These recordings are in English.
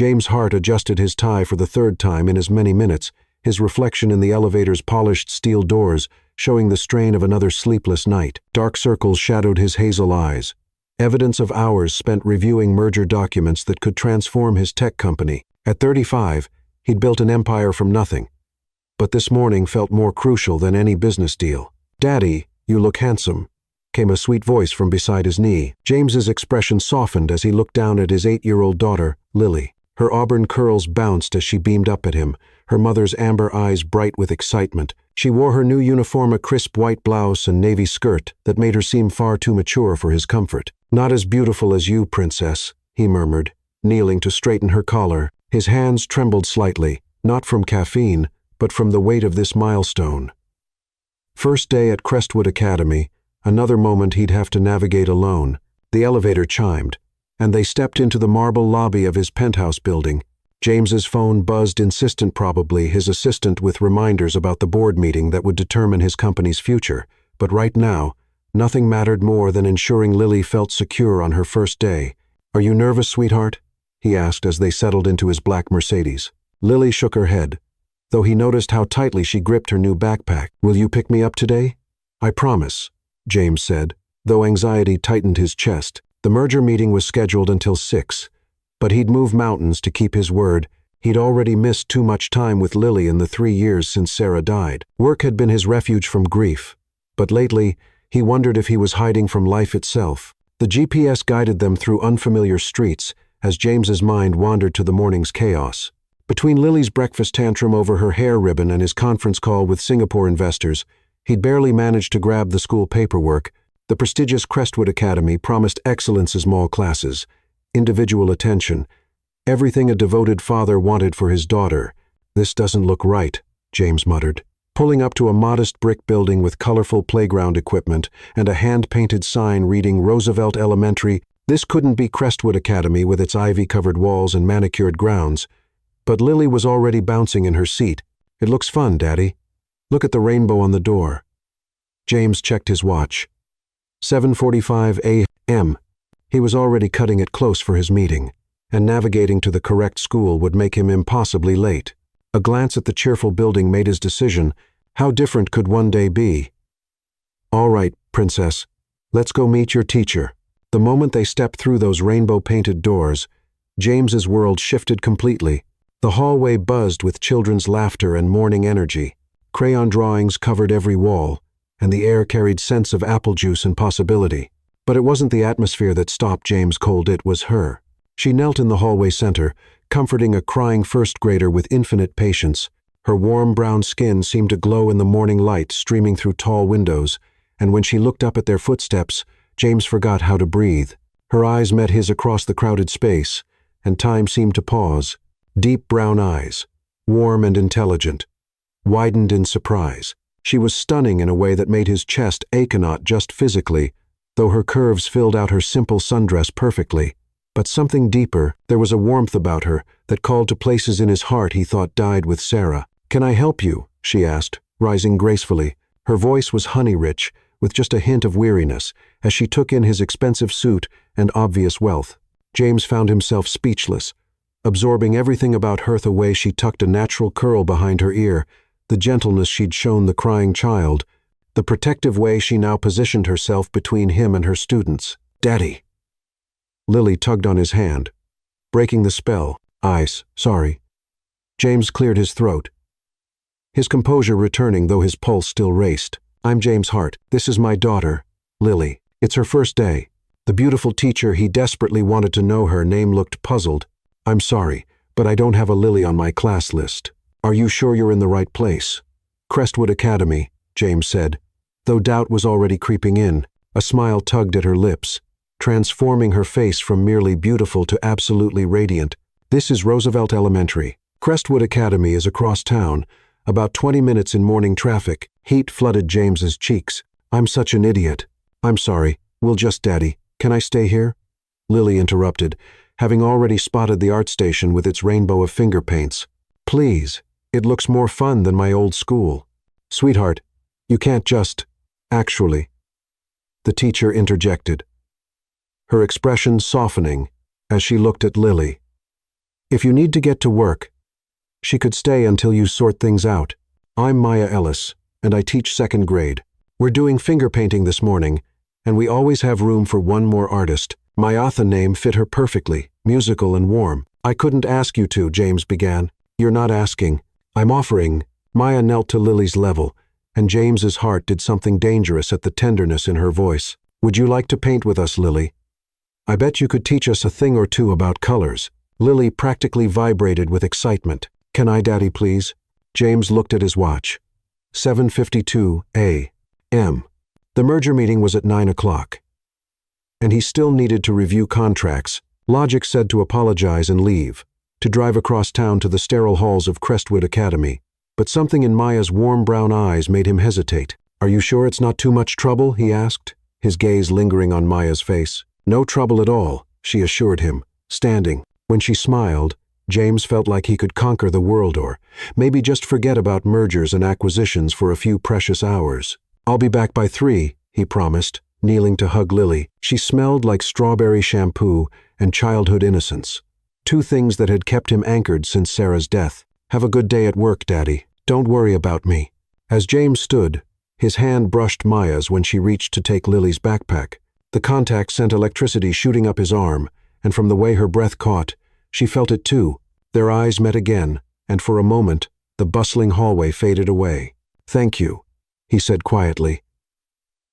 James' heart adjusted his tie for the third time in as many minutes, his reflection in the elevator's polished steel doors showing the strain of another sleepless night. Dark circles shadowed his hazel eyes, evidence of hours spent reviewing merger documents that could transform his tech company. At 35, he'd built an empire from nothing. But this morning felt more crucial than any business deal. "Daddy, you look handsome," came a sweet voice from beside his knee. James's expression softened as he looked down at his 8-year-old daughter, Lily. Her auburn curls bounced as she beamed up at him, her mother's amber eyes bright with excitement. She wore her new uniform, a crisp white blouse and navy skirt that made her seem far too mature for his comfort. "Not as beautiful as you, princess," he murmured, kneeling to straighten her collar. His hands trembled slightly, not from caffeine, but from the weight of this milestone. First day at Crestwood Academy, another moment he'd have to navigate alone. The elevator chimed, and they stepped into the marble lobby of his penthouse building. James's phone buzzed, insistent, probably his assistant with reminders about the board meeting that would determine his company's future. But right now, nothing mattered more than ensuring Lily felt secure on her first day. "Are you nervous, sweetheart?" he asked as they settled into his black Mercedes. Lily shook her head, though he noticed how tightly she gripped her new backpack. "Will you pick me up today?" "I promise," James said, though anxiety tightened his chest. The merger meeting was scheduled until 6, but he'd move mountains to keep his word. He'd already missed too much time with Lily in the 3 years since Sarah died. Work had been his refuge from grief, but lately he wondered if he was hiding from life itself. The GPS guided them through unfamiliar streets as James's mind wandered to the morning's chaos. Between Lily's breakfast tantrum over her hair ribbon and his conference call with Singapore investors, he'd barely managed to grab the school paperwork. The prestigious Crestwood Academy promised excellence as all classes, individual attention, everything a devoted father wanted for his daughter. "This doesn't look right," James muttered. Pulling up to a modest brick building with colorful playground equipment and a hand-painted sign reading Roosevelt Elementary, this couldn't be Crestwood Academy with its ivy-covered walls and manicured grounds. But Lily was already bouncing in her seat. "It looks fun, Daddy. Look at the rainbow on the door." James checked his watch. 7:45 a.m. He was already cutting it close for his meeting, and navigating to the correct school would make him impossibly late. A glance at the cheerful building made his decision. How different could one day be? "All right, princess. Let's go meet your teacher." The moment they stepped through those rainbow-painted doors, James's world shifted completely. The hallway buzzed with children's laughter and morning energy. Crayon drawings covered every wall, and the air carried scents of apple juice and possibility. But it wasn't the atmosphere that stopped James cold, it was her. She knelt in the hallway center, comforting a crying first grader with infinite patience. Her warm brown skin seemed to glow in the morning light streaming through tall windows, and when she looked up at their footsteps, James forgot how to breathe. Her eyes met his across the crowded space, and time seemed to pause. Deep brown eyes, warm and intelligent, widened in surprise. She was stunning in a way that made his chest ache, not just physically, though her curves filled out her simple sundress perfectly. But something deeper, there was a warmth about her that called to places in his heart he thought died with Sarah. "Can I help you?" she asked, rising gracefully. Her voice was honey-rich, with just a hint of weariness, as she took in his expensive suit and obvious wealth. James found himself speechless, absorbing everything about her. The way she tucked a natural curl behind her ear, the gentleness she'd shown the crying child, the protective way she now positioned herself between him and her students. "Daddy." Lily tugged on his hand, breaking the spell. Sorry. James cleared his throat, his composure returning though his pulse still raced. "I'm James Hart. This is my daughter, Lily. It's her first day." The beautiful teacher he desperately wanted to know her name looked puzzled. "I'm sorry, but I don't have a Lily on my class list." "Are you sure you're in the right place?" "Crestwood Academy," James said, though doubt was already creeping in. A smile tugged at her lips, transforming her face from merely beautiful to absolutely radiant. "This is Roosevelt Elementary. Crestwood Academy is across town, about 20 minutes in morning traffic." Heat flooded James's cheeks. "I'm such an idiot. I'm sorry. We'll just Daddy. Can I stay here?" Lily interrupted, having already spotted the art station with its rainbow of finger paints. "Please. It looks more fun than my old school." "Sweetheart, you can't just... Actually," the teacher interjected, her expression softening as she looked at Lily. If you need to get to work, she could stay until you sort things out. I'm Maya Ellis, and I teach second grade. We're doing finger painting this morning, and we always have room for one more artist. Mayatha name fit her perfectly, musical and warm. I couldn't ask you to, James began. You're not asking. I'm offering. Maya knelt to Lily's level, and James's heart did something dangerous at the tenderness in her voice. Would you like to paint with us, Lily? I bet you could teach us a thing or two about colors. Lily practically vibrated with excitement. Can I, Daddy, please? James looked at his watch. 7:52 a.m. The merger meeting was at 9 o'clock. And he still needed to review contracts. Logic said to apologize and leave, to drive across town to the sterile halls of Crestwood Academy. But something in Maya's warm brown eyes made him hesitate. Are you sure it's not too much trouble? He asked, his gaze lingering on Maya's face. No trouble at all, she assured him, standing. When she smiled, James felt like he could conquer the world or maybe just forget about mergers and acquisitions for a few precious hours. I'll be back by 3, he promised, kneeling to hug Lily. She smelled like strawberry shampoo and childhood innocence. 2 things that had kept him anchored since Sarah's death. Have a good day at work, Daddy. Don't worry about me. As James stood, his hand brushed Maya's when she reached to take Lily's backpack. The contact sent electricity shooting up his arm, and from the way her breath caught, she felt it too. Their eyes met again, and for a moment, the bustling hallway faded away. Thank you, he said quietly,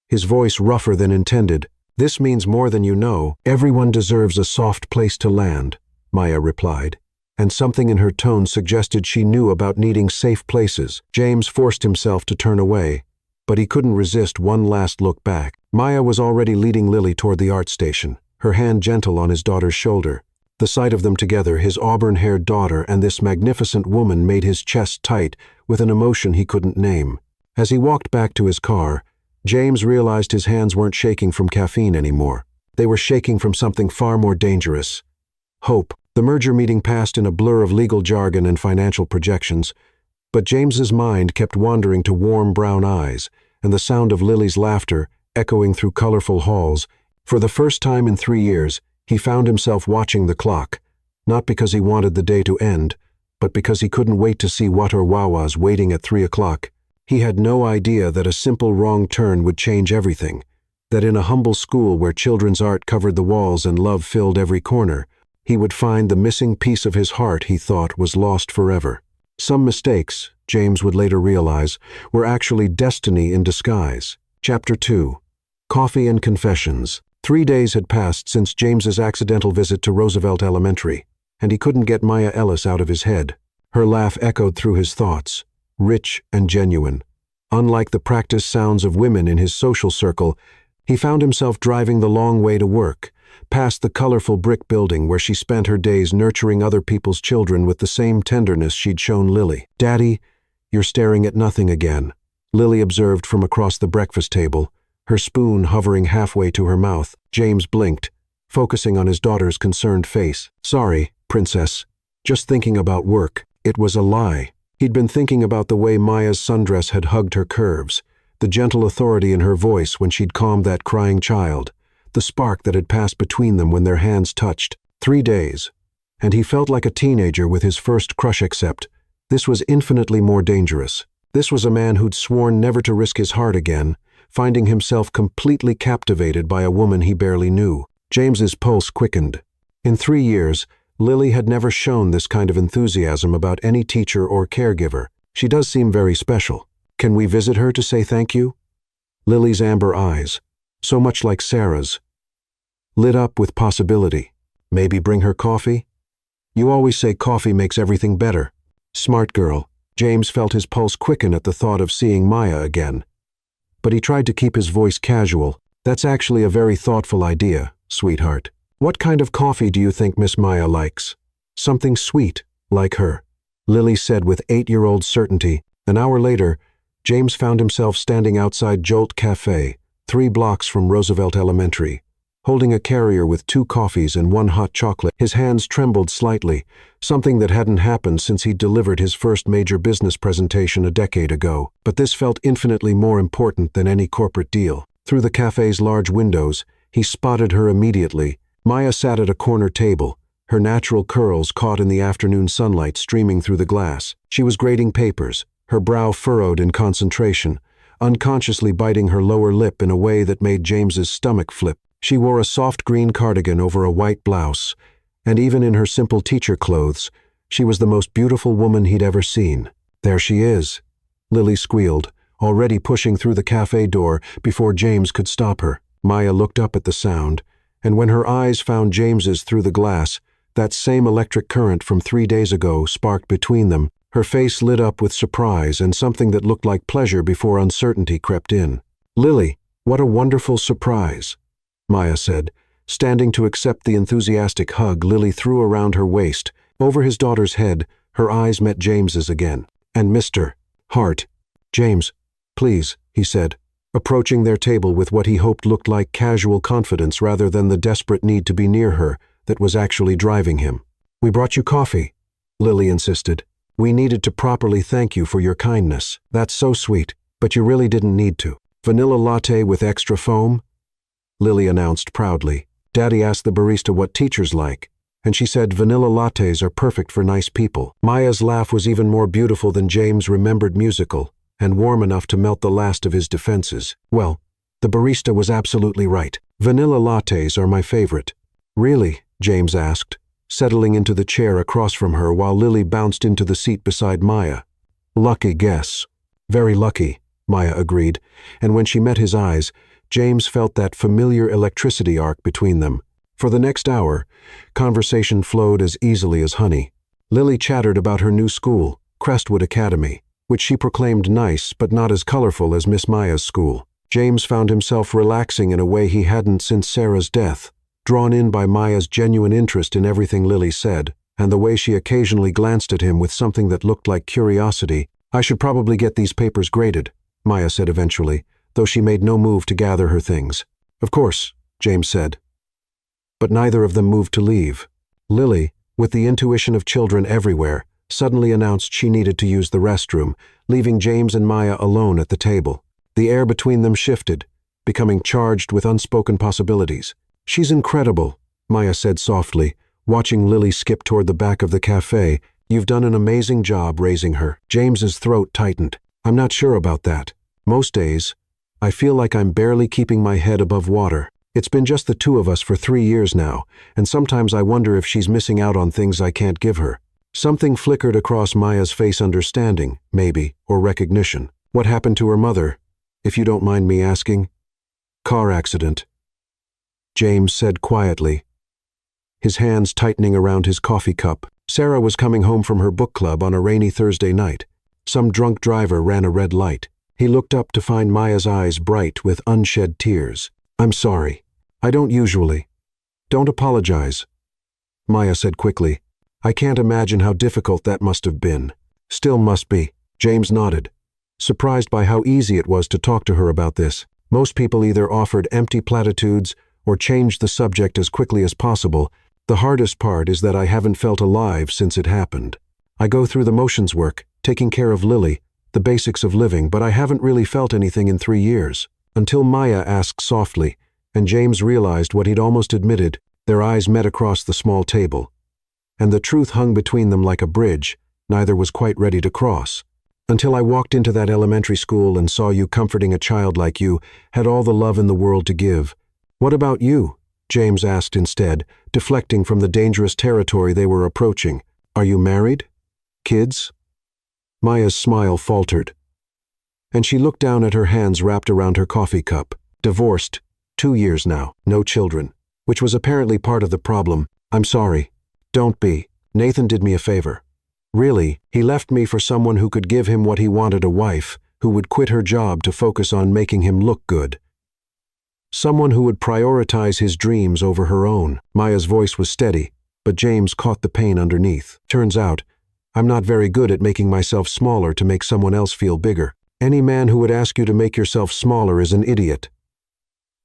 his voice rougher than intended. This means more than you know. Everyone deserves a soft place to land, Maya replied, and something in her tone suggested she knew about needing safe places. James forced himself to turn away, but he couldn't resist one last look back. Maya was already leading Lily toward the art station, her hand gentle on his daughter's shoulder. The sight of them together, his auburn-haired daughter and this magnificent woman, made his chest tight with an emotion he couldn't name. As he walked back to his car, James realized his hands weren't shaking from caffeine anymore. They were shaking from something far more dangerous. Hope. The merger meeting passed in a blur of legal jargon and financial projections, but James's mind kept wandering to warm brown eyes and the sound of Lily's laughter echoing through colorful halls. For the first time in 3 years, he found himself watching the clock, not because he wanted the day to end, but because he couldn't wait to see what or Wawa's waiting at 3 o'clock. He had no idea that a simple wrong turn would change everything, that in a humble school where children's art covered the walls and love filled every corner, he would find the missing piece of his heart he thought was lost forever. Some mistakes, James would later realize, were actually destiny in disguise. Chapter 2. Coffee and Confessions. 3 days had passed since James's accidental visit to Roosevelt Elementary, and he couldn't get Maya Ellis out of his head. Her laugh echoed through his thoughts, rich and genuine. Unlike the practiced sounds of women in his social circle, he found himself driving the long way to work, past the colorful brick building where she spent her days nurturing other people's children with the same tenderness she'd shown Lily. Daddy, you're staring at nothing again, Lily observed from across the breakfast table, her spoon hovering halfway to her mouth. James blinked, focusing on his daughter's concerned face. Sorry, Princess. Just thinking about work. It was a lie. He'd been thinking about the way Maya's sundress had hugged her curves, the gentle authority in her voice when she'd calmed that crying child, the spark that had passed between them when their hands touched. 3 days, and he felt like a teenager with his first crush, except this was infinitely more dangerous. This was a man who'd sworn never to risk his heart again, finding himself completely captivated by a woman he barely knew. James's pulse quickened. In 3 years, Lily had never shown this kind of enthusiasm about any teacher or caregiver. She does seem very special. Can we visit her to say thank you? Lily's amber eyes, so much like Sarah's, lit up with possibility. Maybe bring her coffee? You always say coffee makes everything better. Smart girl. James felt his pulse quicken at the thought of seeing Maya again. But he tried to keep his voice casual. That's actually a very thoughtful idea, sweetheart. What kind of coffee do you think Miss Maya likes? Something sweet, like her, Lily said with 8-year-old certainty. An hour later, James found himself standing outside Jolt Cafe, 3 blocks from Roosevelt Elementary, holding a carrier with 2 coffees and 1 hot chocolate. His hands trembled slightly, something that hadn't happened since he'd delivered his first major business presentation a decade ago. But this felt infinitely more important than any corporate deal. Through the cafe's large windows, he spotted her immediately. Maya sat at a corner table, her natural curls caught in the afternoon sunlight streaming through the glass. She was grading papers, her brow furrowed in concentration, unconsciously biting her lower lip in a way that made James's stomach flip. She wore a soft green cardigan over a white blouse, and even in her simple teacher clothes, she was the most beautiful woman he'd ever seen. "There she is," Lily squealed, already pushing through the cafe door before James could stop her. Maya looked up at the sound, and when her eyes found James's through the glass, that same electric current from 3 days ago sparked between them. Her face lit up with surprise and something that looked like pleasure before uncertainty crept in. "Lily, what a wonderful surprise," Maya said. Standing to accept the enthusiastic hug Lily threw around her waist. Over his daughter's head, her eyes met James's again. "And Mr. Hart." "James, please," he said, approaching their table with what he hoped looked like casual confidence rather than the desperate need to be near her that was actually driving him. "We brought you coffee," Lily insisted. "We needed to properly thank you for your kindness." "That's so sweet, but you really didn't need to." "Vanilla latte with extra foam?" Lily announced proudly. "Daddy asked the barista what teachers like, and she said vanilla lattes are perfect for nice people." Maya's laugh was even more beautiful than James' remembered musical, and warm enough to melt the last of his defenses. "Well, the barista was absolutely right. Vanilla lattes are my favorite." "Really?" James asked, settling into the chair across from her while Lily bounced into the seat beside Maya. "Lucky guess." "Very lucky," Maya agreed, and when she met his eyes, James felt that familiar electricity arc between them. For the next hour, conversation flowed as easily as honey. Lily chattered about her new school, Crestwood Academy, which she proclaimed nice but not as colorful as Miss Maya's school. James found himself relaxing in a way he hadn't since Sarah's death, drawn in by Maya's genuine interest in everything Lily said, and the way she occasionally glanced at him with something that looked like curiosity. "I should probably get these papers graded," Maya said eventually, though she made no move to gather her things. "Of course," James said. But neither of them moved to leave. Lily, with the intuition of children everywhere, suddenly announced she needed to use the restroom, leaving James and Maya alone at the table. The air between them shifted, becoming charged with unspoken possibilities. "She's incredible," Maya said softly, watching Lily skip toward the back of the cafe. "You've done an amazing job raising her." James's throat tightened. "I'm not sure about that. Most days, I feel like I'm barely keeping my head above water. It's been just the two of us for 3 years now, and sometimes I wonder if she's missing out on things I can't give her." Something flickered across Maya's face, understanding, maybe, or recognition. "What happened to her mother, if you don't mind me asking?" "Car accident," James said quietly, his hands tightening around his coffee cup. "Sarah was coming home from her book club on a rainy Thursday night. Some drunk driver ran a red light." He looked up to find Maya's eyes bright with unshed tears. "I'm sorry. I don't usually." "Don't apologize," Maya said quickly. "I can't imagine how difficult that must have been." "Still must be," James nodded, surprised by how easy it was to talk to her about this. Most people either offered empty platitudes or changed the subject as quickly as possible. "The hardest part is that I haven't felt alive since it happened. I go through the motions work, taking care of Lily, the basics of living, but I haven't really felt anything in 3 years." Until Maya asked softly, and James realized what he'd almost admitted. Their eyes met across the small table, and the truth hung between them like a bridge neither was quite ready to cross. "Until I walked into that elementary school and saw you comforting a child like you, had all the love in the world to give." "What about you?" James asked instead, deflecting from the dangerous territory they were approaching. "Are you married? Kids?" Maya's smile faltered, and she looked down at her hands wrapped around her coffee cup. "Divorced, 2 years now, no children," which was apparently part of the problem. "I'm sorry." "Don't be. Nathan did me a favor. Really, he left me for someone who could give him what he wanted, a wife who would quit her job to focus on making him look good. Someone who would prioritize his dreams over her own." Maya's voice was steady, but James caught the pain underneath. "Turns out, I'm not very good at making myself smaller to make someone else feel bigger." "Any man who would ask you to make yourself smaller is an idiot,"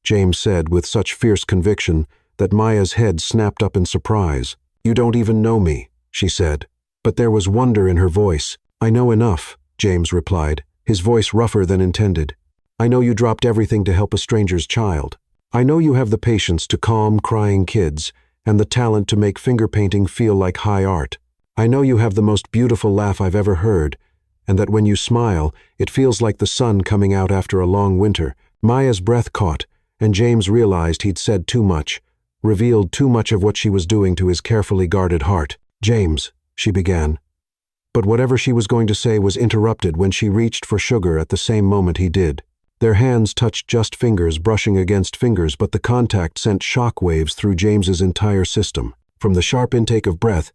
James said with such fierce conviction that Maya's head snapped up in surprise. "You don't even know me," she said, but there was wonder in her voice. "I know enough," James replied, his voice rougher than intended. "I know you dropped everything to help a stranger's child. I know you have the patience to calm crying kids and the talent to make finger painting feel like high art. I know you have the most beautiful laugh I've ever heard, and that when you smile, it feels like the sun coming out after a long winter." Maya's breath caught, and James realized he'd said too much, revealed too much of what she was doing to his carefully guarded heart. "James," she began. But whatever she was going to say was interrupted when she reached for sugar at the same moment he did. Their hands touched, just fingers brushing against fingers, but the contact sent shock waves through James's entire system. From the sharp intake of breath,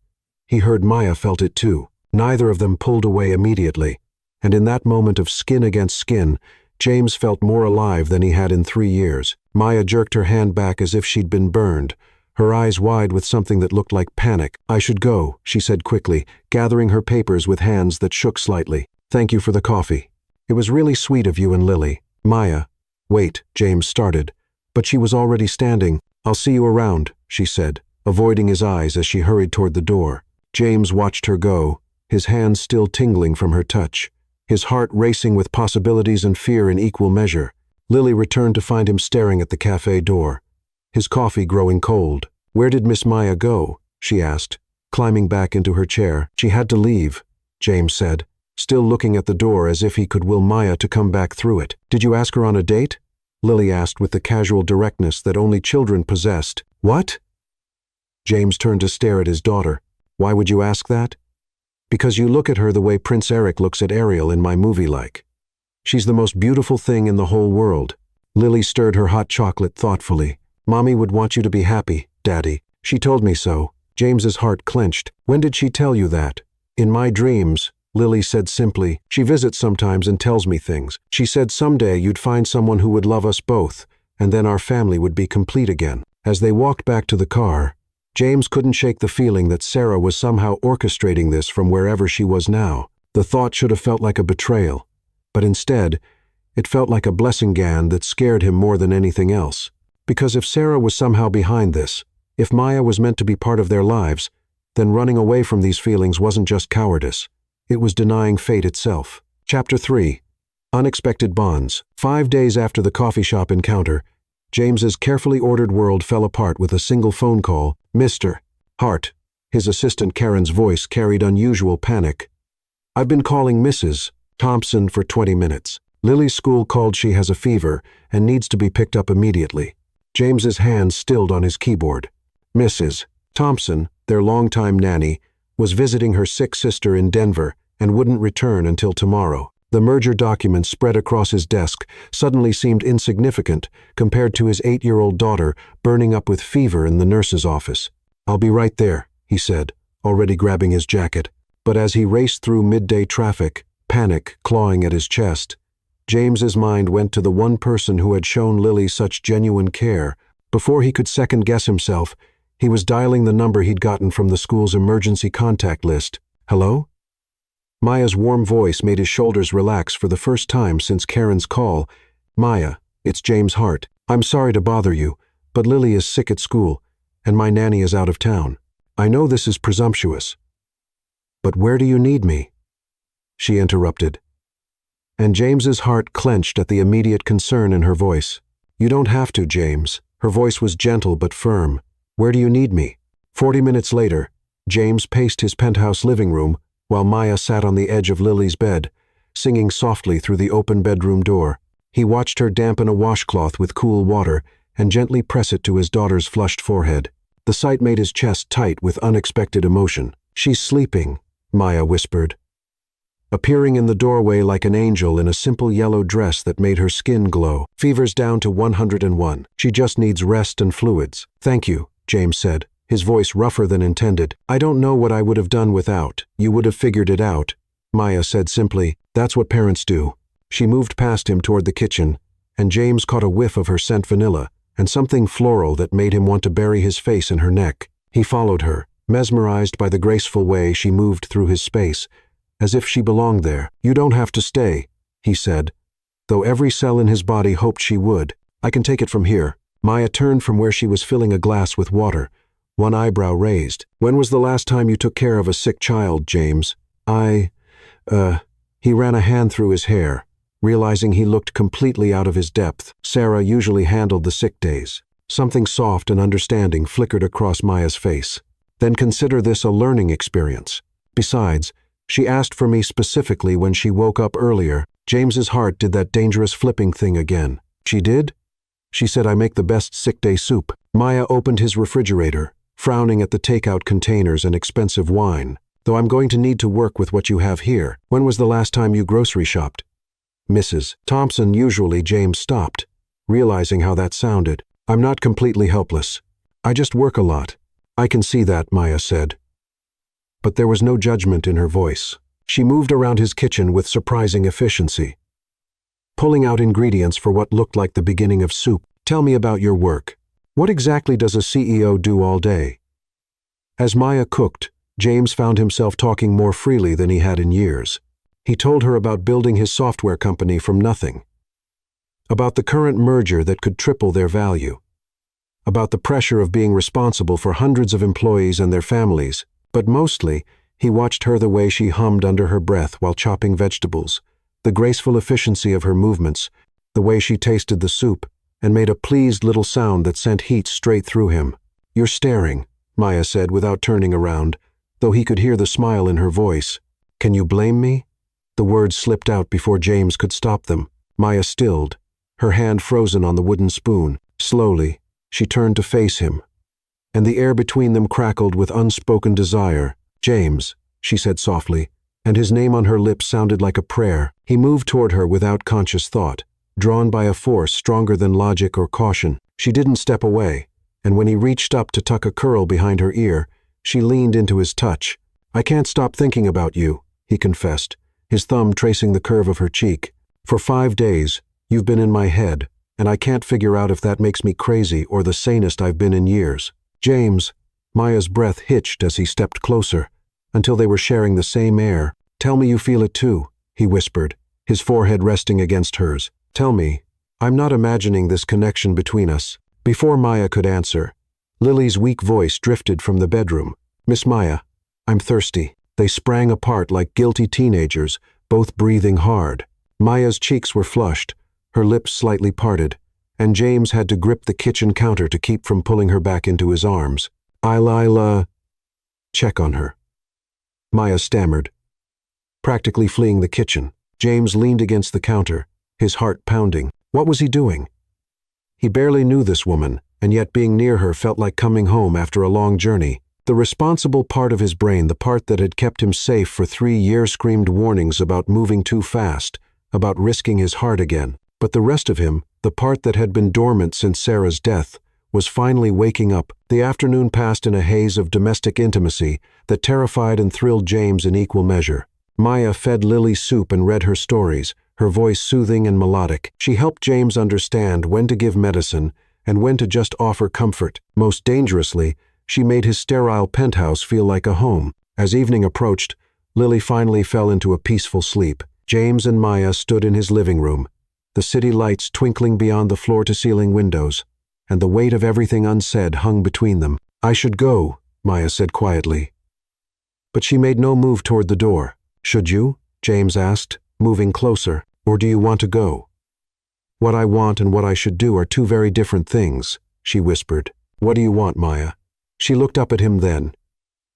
he heard Maya felt it too. Neither of them pulled away immediately, and in that moment of skin against skin, James felt more alive than he had in 3 years. Maya jerked her hand back as if she'd been burned, her eyes wide with something that looked like panic. "I should go," she said quickly, gathering her papers with hands that shook slightly. "Thank you for the coffee. It was really sweet of you and Lily." "Maya." "Wait," James started, but she was already standing. "I'll see you around," she said, avoiding his eyes as she hurried toward the door. James watched her go, his hands still tingling from her touch, his heart racing with possibilities and fear in equal measure. Lily returned to find him staring at the cafe door, his coffee growing cold. "Where did Miss Maya go?" she asked, climbing back into her chair. "She had to leave," James said, still looking at the door as if he could will Maya to come back through it. "Did you ask her on a date?" Lily asked with the casual directness that only children possessed. "What?" James turned to stare at his daughter. "Why would you ask that?" "Because you look at her the way Prince Eric looks at Ariel in my movie like. She's the most beautiful thing in the whole world." Lily stirred her hot chocolate thoughtfully. "Mommy would want you to be happy, Daddy. She told me so." James's heart clenched. "When did she tell you that?" "In my dreams," Lily said simply. "She visits sometimes and tells me things. She said someday you'd find someone who would love us both, and then our family would be complete again." As they walked back to the car, James couldn't shake the feeling that Sarah was somehow orchestrating this from wherever she was now. The thought should have felt like a betrayal, but instead, it felt like a blessing that scared him more than anything else. Because if Sarah was somehow behind this, if Maya was meant to be part of their lives, then running away from these feelings wasn't just cowardice. It was denying fate itself. Chapter 3. Unexpected Bonds. 5 days after the coffee shop encounter, James's carefully ordered world fell apart with a single phone call. "Mr. Hart." His assistant Karen's voice carried unusual panic. "I've been calling Mrs. Thompson for 20 minutes. Lily's school called she has a fever and needs to be picked up immediately." James's hand stilled on his keyboard. Mrs. Thompson, their longtime nanny, was visiting her sick sister in Denver and wouldn't return until tomorrow. The merger document spread across his desk suddenly seemed insignificant compared to his 8-year-old daughter burning up with fever in the nurse's office. "I'll be right there," he said, already grabbing his jacket. But as he raced through midday traffic, panic clawing at his chest, James's mind went to the one person who had shown Lily such genuine care. Before he could second-guess himself, he was dialing the number he'd gotten from the school's emergency contact list. "Hello?" Maya's warm voice made his shoulders relax for the first time since Karen's call. "Maya, it's James Hart. I'm sorry to bother you, but Lily is sick at school, and my nanny is out of town. I know this is presumptuous, but where do you need me?" She interrupted, and James's heart clenched at the immediate concern in her voice. "You don't have to, James." Her voice was gentle but firm. "Where do you need me?" 40 minutes later, James paced his penthouse living room while Maya sat on the edge of Lily's bed, singing softly through the open bedroom door. He watched her dampen a washcloth with cool water and gently press it to his daughter's flushed forehead. The sight made his chest tight with unexpected emotion. "She's sleeping," Maya whispered, appearing in the doorway like an angel in a simple yellow dress that made her skin glow. "Fever's down to 101. She just needs rest and fluids." "Thank you," James said, his voice rougher than intended. "I don't know what I would have done without. You would have figured it out," Maya said simply. "That's what parents do." She moved past him toward the kitchen, and James caught a whiff of her scent vanilla and something floral that made him want to bury his face in her neck. He followed her, mesmerized by the graceful way she moved through his space, as if she belonged there. "You don't have to stay," he said, though every cell in his body hoped she would. "I can take it from here." Maya turned from where she was filling a glass with water, one eyebrow raised. "When was the last time you took care of a sick child, James?" He ran a hand through his hair, realizing he looked completely out of his depth. "Sarah usually handled the sick days." Something soft and understanding flickered across Maya's face. Then consider this a learning experience. Besides, she asked for me specifically when she woke up earlier. James's heart did that dangerous flipping thing again. She did? She said I make the best sick day soup. Maya opened his refrigerator, frowning at the takeout containers and expensive wine. Though I'm going to need to work with what you have here. When was the last time you grocery shopped? Mrs. Thompson. Usually. James stopped, realizing how that sounded. I'm not completely helpless. I just work a lot. I can see that, Maya said. But there was no judgment in her voice. She moved around his kitchen with surprising efficiency, pulling out ingredients for what looked like the beginning of soup. Tell me about your work. What exactly does a CEO do all day? As Maya cooked, James found himself talking more freely than he had in years. He told her about building his software company from nothing, about the current merger that could triple their value, about the pressure of being responsible for hundreds of employees and their families, but mostly, he watched her the way she hummed under her breath while chopping vegetables, the graceful efficiency of her movements, the way she tasted the soup, and made a pleased little sound that sent heat straight through him. You're staring, Maya said without turning around, though he could hear the smile in her voice. Can you blame me? The words slipped out before James could stop them. Maya stilled, her hand frozen on the wooden spoon. Slowly, she turned to face him, and the air between them crackled with unspoken desire. James, she said softly, and his name on her lips sounded like a prayer. He moved toward her without conscious thought, drawn by a force stronger than logic or caution. She didn't step away, and when he reached up to tuck a curl behind her ear, she leaned into his touch. I can't stop thinking about you, he confessed, his thumb tracing the curve of her cheek. For 5 days, you've been in my head, and I can't figure out if that makes me crazy or the sanest I've been in years. James, Maya's breath hitched as he stepped closer, until they were sharing the same air. Tell me you feel it too, he whispered, his forehead resting against hers. Tell me, I'm not imagining this connection between us. Before Maya could answer, Lily's weak voice drifted from the bedroom. Miss Maya, I'm thirsty. They sprang apart like guilty teenagers, both breathing hard. Maya's cheeks were flushed, her lips slightly parted, and James had to grip the kitchen counter to keep from pulling her back into his arms. I'll check on her, Maya stammered, practically fleeing the kitchen. James leaned against the counter, his heart pounding. What was he doing? He barely knew this woman, and yet being near her felt like coming home after a long journey. The responsible part of his brain, the part that had kept him safe for 3 years, screamed warnings about moving too fast, about risking his heart again. But the rest of him, the part that had been dormant since Sarah's death, was finally waking up. The afternoon passed in a haze of domestic intimacy that terrified and thrilled James in equal measure. Maya fed Lily soup and read her stories, her voice soothing and melodic. She helped James understand when to give medicine and when to just offer comfort. Most dangerously, she made his sterile penthouse feel like a home. As evening approached, Lily finally fell into a peaceful sleep. James and Maya stood in his living room, the city lights twinkling beyond the floor-to-ceiling windows, and the weight of everything unsaid hung between them. I should go, Maya said quietly. But she made no move toward the door. Should you? James asked, moving closer. Or do you want to go? What I want and what I should do are two very different things, she whispered. What do you want, Maya? She looked up at him then,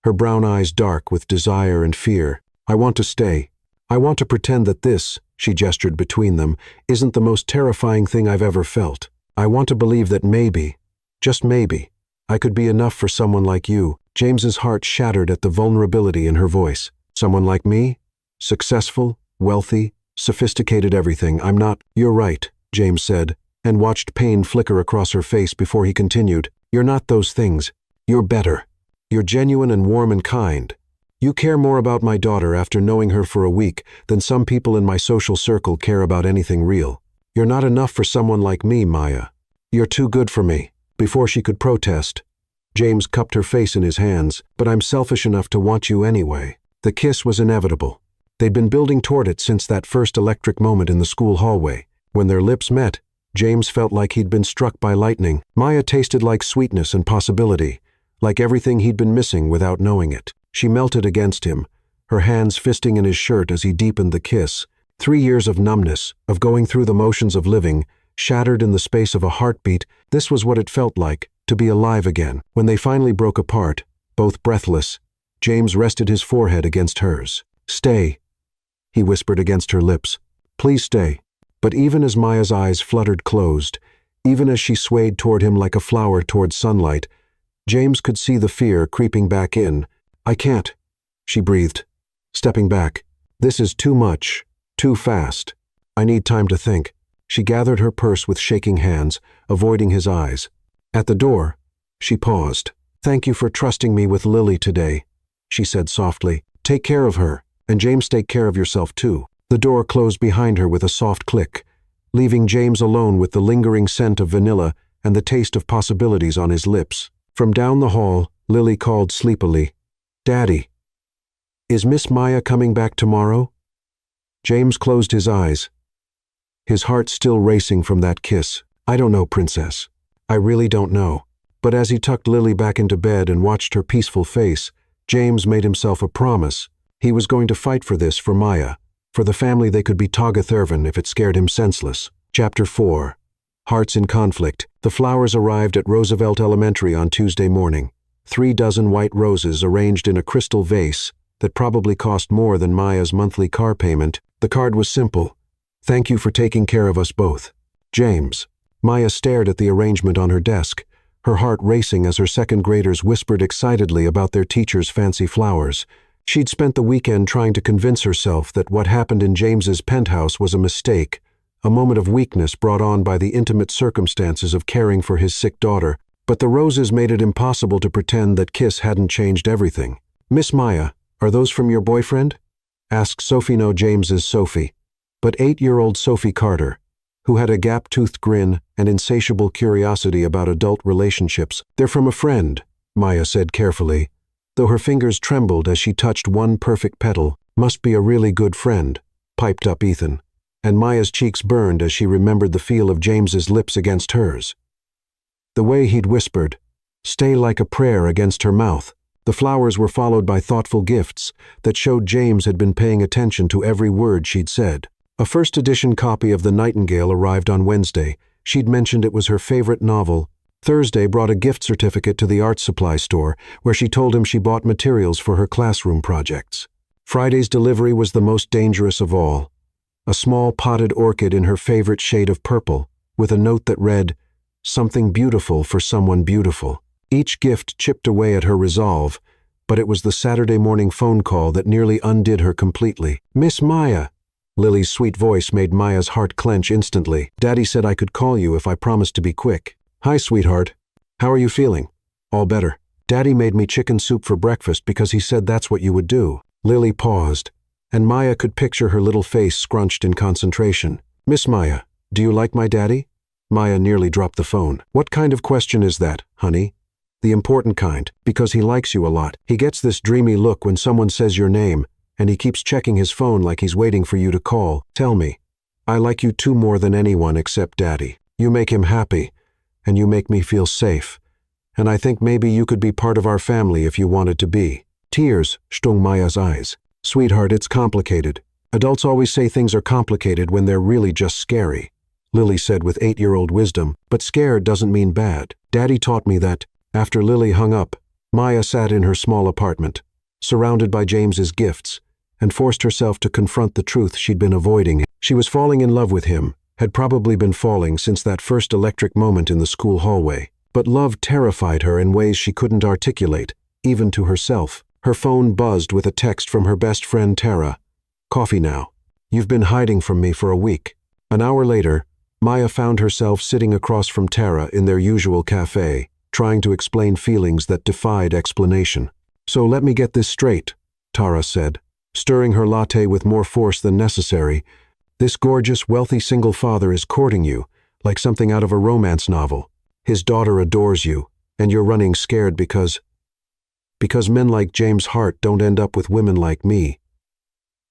her brown eyes dark with desire and fear. I want to stay. I want to pretend that this, she gestured between them, isn't the most terrifying thing I've ever felt. I want to believe that maybe, just maybe, I could be enough for someone like you. James's heart shattered at the vulnerability in her voice. Someone like me? Successful, wealthy, sophisticated everything. I'm not. You're right, James said, and watched pain flicker across her face before he continued. You're not those things. You're better. You're genuine and warm and kind. You care more about my daughter after knowing her for a week than some people in my social circle care about anything real. You're not enough for someone like me, Maya. You're too good for me. Before she could protest, James cupped her face in his hands. But I'm selfish enough to want you anyway. The kiss was inevitable. They'd been building toward it since that first electric moment in the school hallway. When their lips met, James felt like he'd been struck by lightning. Maya tasted like sweetness and possibility, like everything he'd been missing without knowing it. She melted against him, her hands fisting in his shirt as he deepened the kiss. 3 years of numbness, of going through the motions of living, shattered in the space of a heartbeat. This was what it felt like, to be alive again. When they finally broke apart, both breathless, James rested his forehead against hers. "Stay," he whispered against her lips. "Please stay." But even as Maya's eyes fluttered closed, even as she swayed toward him like a flower toward sunlight, James could see the fear creeping back in. "I can't," she breathed, stepping back. "This is too much, too fast. I need time to think." She gathered her purse with shaking hands, avoiding his eyes. At the door, she paused. "Thank you for trusting me with Lily today," she said softly. "Take care of her, and James, take care of yourself too." The door closed behind her with a soft click, leaving James alone with the lingering scent of vanilla and the taste of possibilities on his lips. From down the hall, Lily called sleepily, "Daddy, is Miss Maya coming back tomorrow?" James closed his eyes, his heart still racing from that kiss. "I don't know, Princess. I really don't know." But as he tucked Lily back into bed and watched her peaceful face, James made himself a promise. He was going to fight for this, for Maya, for the family they could be Tagathervan if it scared him senseless. Chapter 4. Hearts in Conflict. The flowers arrived at Roosevelt Elementary on Tuesday morning. 3 dozen white roses arranged in a crystal vase that probably cost more than Maya's monthly car payment. The card was simple. "Thank you for taking care of us both. James." Maya stared at the arrangement on her desk, her heart racing as her second graders whispered excitedly about their teacher's fancy flowers. She'd spent the weekend trying to convince herself that what happened in James's penthouse was a mistake, a moment of weakness brought on by the intimate circumstances of caring for his sick daughter. But the roses made it impossible to pretend that kiss hadn't changed everything. "Miss Maya, are those from your boyfriend?" asked Sophie, no James's Sophie, but 8-year-old Sophie Carter, who had a gap-toothed grin and insatiable curiosity about adult relationships. "They're from a friend," Maya said carefully, though her fingers trembled as she touched one perfect petal. "Must be a really good friend," piped up Ethan, and Maya's cheeks burned as she remembered the feel of James's lips against hers. The way he'd whispered, "Stay," like a prayer against her mouth. The flowers were followed by thoughtful gifts that showed James had been paying attention to every word she'd said. A first-edition copy of The Nightingale arrived on Wednesday. She'd mentioned it was her favorite novel. Thursday brought a gift certificate to the art supply store, where she told him she bought materials for her classroom projects. Friday's delivery was the most dangerous of all. A small potted orchid in her favorite shade of purple, with a note that read, "Something beautiful for someone beautiful." Each gift chipped away at her resolve, but it was the Saturday morning phone call that nearly undid her completely. "Miss Maya." Lily's sweet voice made Maya's heart clench instantly. "Daddy said I could call you if I promised to be quick." "Hi, sweetheart. How are you feeling?" "All better. Daddy made me chicken soup for breakfast because he said that's what you would do." Lily paused, and Maya could picture her little face scrunched in concentration. "Miss Maya, do you like my daddy?" Maya nearly dropped the phone. "What kind of question is that, honey?" "The important kind, because he likes you a lot. He gets this dreamy look when someone says your name, and he keeps checking his phone like he's waiting for you to call. Tell me, I like you too more than anyone except Daddy. You make him happy, and you make me feel safe. And I think maybe you could be part of our family if you wanted to be." Tears stung Maya's eyes. "Sweetheart, it's complicated. Adults always say things are complicated when they're really just scary," Lily said with 8-year-old wisdom. "But scared doesn't mean bad. Daddy taught me that." After Lily hung up, Maya sat in her small apartment, surrounded by James's gifts, and forced herself to confront the truth she'd been avoiding. She was falling in love with him, had probably been falling since that first electric moment in the school hallway. But love terrified her in ways she couldn't articulate, even to herself. Her phone buzzed with a text from her best friend Tara. "Coffee now. You've been hiding from me for a week." An hour later, Maya found herself sitting across from Tara in their usual cafe, trying to explain feelings that defied explanation. "So let me get this straight," Tara said, stirring her latte with more force than necessary. "This gorgeous, wealthy single father is courting you, like something out of a romance novel. His daughter adores you, and you're running scared because men like James Hart don't end up with women like me,"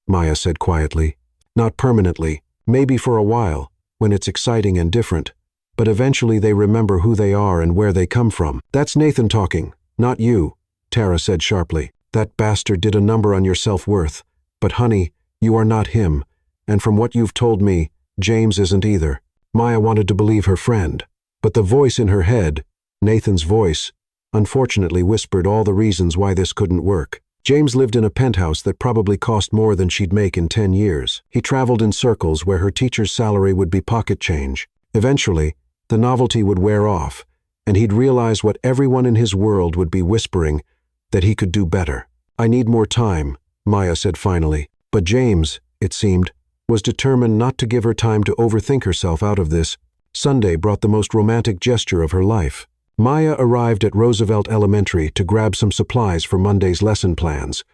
Maya said quietly. "Not permanently, maybe for a while, when it's exciting and different. But eventually they remember who they are and where they come from." "That's Nathan talking, not you," Tara said sharply. "That bastard did a number on your self-worth. But honey, you are not him, and from what you've told me, James isn't either." Maya wanted to believe her friend, but the voice in her head, Nathan's voice, unfortunately whispered all the reasons why this couldn't work. James lived in a penthouse that probably cost more than she'd make in 10 years. He traveled in circles where her teacher's salary would be pocket change. Eventually, the novelty would wear off, and he'd realize what everyone in his world would be whispering, that he could do better. "I need more time," Maya said finally. But James, it seemed, was determined not to give her time to overthink herself out of this. Sunday brought the most romantic gesture of her life. Maya arrived at Roosevelt Elementary to grab some supplies for Monday's lesson plans,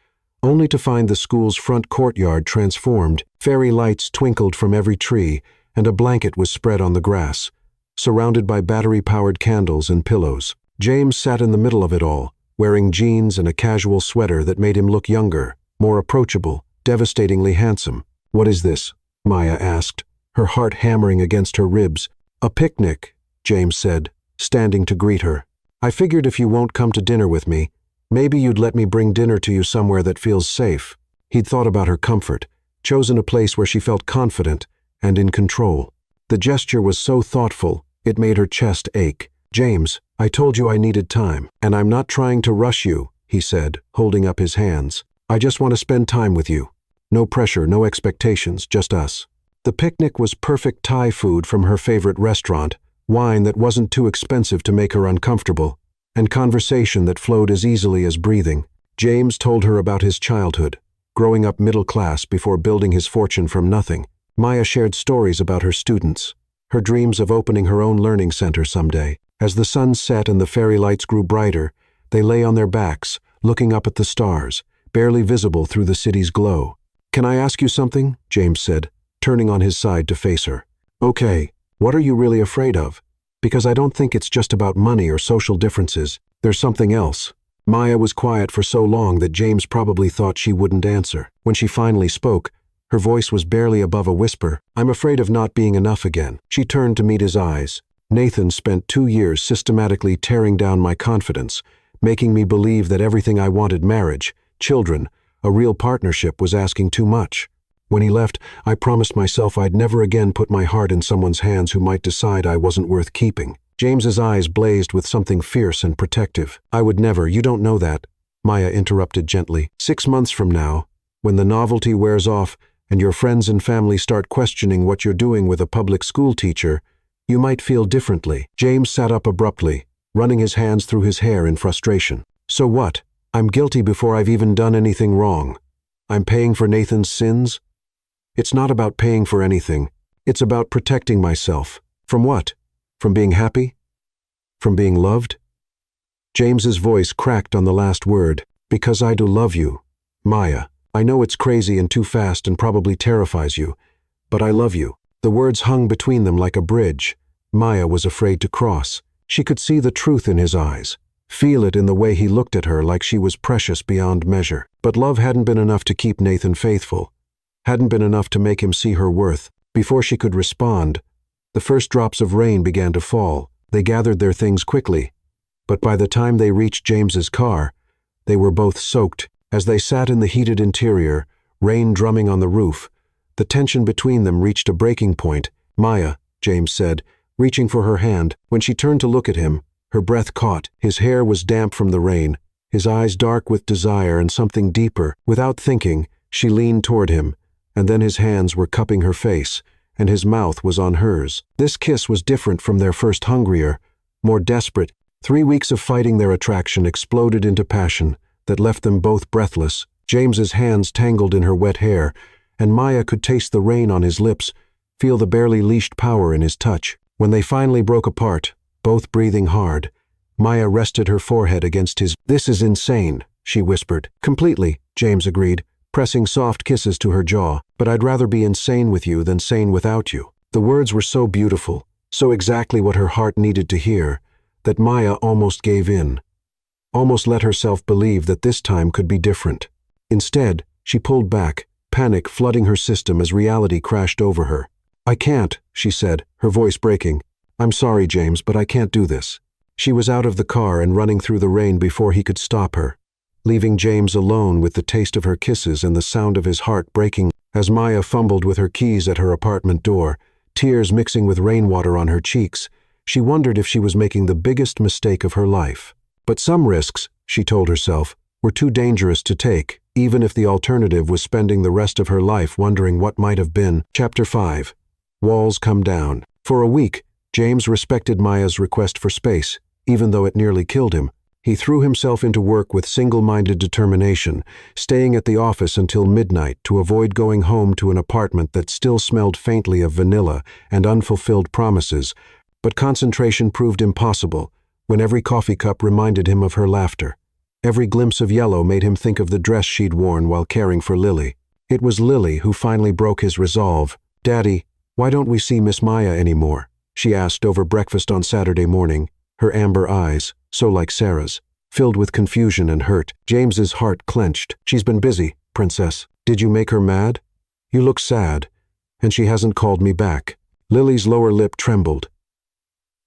only to find the school's front courtyard transformed. Fairy lights twinkled from every tree, and a blanket was spread on the grass, surrounded by battery-powered candles and pillows. James sat in the middle of it all, wearing jeans and a casual sweater that made him look younger, more approachable, devastatingly handsome. "What is this?" Maya asked, her heart hammering against her ribs. "A picnic," James said, standing to greet her. "I figured if you won't come to dinner with me, maybe you'd let me bring dinner to you somewhere that feels safe." He'd thought about her comfort, chosen a place where she felt confident and in control. The gesture was so thoughtful, it made her chest ache. "James, I told you I needed time, and I'm not trying to rush you," he said, holding up his hands. "I just want to spend time with you. No pressure, no expectations, just us." The picnic was perfect Thai food from her favorite restaurant, wine that wasn't too expensive to make her uncomfortable, and conversation that flowed as easily as breathing. James told her about his childhood, growing up middle class before building his fortune from nothing. Maya shared stories about her students, her dreams of opening her own learning center someday. As the sun set and the fairy lights grew brighter, they lay on their backs, looking up at the stars, barely visible through the city's glow. "Can I ask you something?" James said, turning on his side to face her. "Okay. What are you really afraid of? Because I don't think it's just about money or social differences. There's something else." Maya was quiet for so long that James probably thought she wouldn't answer. When she finally spoke, her voice was barely above a whisper. "I'm afraid of not being enough again." She turned to meet his eyes. "Nathan spent 2 years systematically tearing down my confidence, making me believe that everything I wanted, marriage, children, a real partnership, was asking too much. When he left, I promised myself I'd never again put my heart in someone's hands who might decide I wasn't worth keeping." James's eyes blazed with something fierce and protective. "I would never, you don't know that," Maya interrupted gently. 6 months from now, when the novelty wears off and your friends and family start questioning what you're doing with a public school teacher, you might feel differently." James sat up abruptly, running his hands through his hair in frustration. "So what? I'm guilty before I've even done anything wrong. I'm paying for Nathan's sins?" "It's not about paying for anything. It's about protecting myself." "From what? From being happy? From being loved?" James's voice cracked on the last word. "Because I do love you, Maya. I know it's crazy and too fast and probably terrifies you, but I love you." The words hung between them like a bridge Maya was afraid to cross. She could see the truth in his eyes, feel it in the way he looked at her like she was precious beyond measure. But love hadn't been enough to keep Nathan faithful. Hadn't been enough to make him see her worth. Before she could respond, the first drops of rain began to fall. They gathered their things quickly, but by the time they reached James's car, they were both soaked. As they sat in the heated interior, rain drumming on the roof, the tension between them reached a breaking point. "Maya," James said, reaching for her hand. When she turned to look at him, her breath caught. His hair was damp from the rain, his eyes dark with desire and something deeper. Without thinking, she leaned toward him, and then his hands were cupping her face, and his mouth was on hers. This kiss was different from their first, hungrier, more desperate. 3 weeks of fighting their attraction exploded into passion that left them both breathless. James's hands tangled in her wet hair, and Maya could taste the rain on his lips, feel the barely leashed power in his touch. When they finally broke apart, both breathing hard, Maya rested her forehead against his. "This is insane," she whispered. "Completely," James agreed, pressing soft kisses to her jaw. "But I'd rather be insane with you than sane without you." The words were so beautiful, so exactly what her heart needed to hear, that Maya almost gave in, almost let herself believe that this time could be different. Instead, she pulled back, panic flooding her system as reality crashed over her. "I can't," she said, her voice breaking. "I'm sorry, James, but I can't do this." She was out of the car and running through the rain before he could stop her, leaving James alone with the taste of her kisses and the sound of his heart breaking. As Maya fumbled with her keys at her apartment door, tears mixing with rainwater on her cheeks. She wondered if she was making the biggest mistake of her life. But some risks, she told herself, were too dangerous to take, even if the alternative was spending the rest of her life wondering what might have been. Chapter 5. Walls come down. For a week, James respected Maya's request for space, even though it nearly killed him. He threw himself into work with single-minded determination, staying at the office until midnight to avoid going home to an apartment that still smelled faintly of vanilla and unfulfilled promises. But concentration proved impossible when every coffee cup reminded him of her laughter. Every glimpse of yellow made him think of the dress she'd worn while caring for Lily. It was Lily who finally broke his resolve. "Daddy, why don't we see Miss Maya anymore?" she asked over breakfast on Saturday morning, her amber eyes, so like Sarah's, filled with confusion and hurt. James's heart clenched. "She's been busy, Princess. Did you make her mad? You look sad, and she hasn't called me back." Lily's lower lip trembled,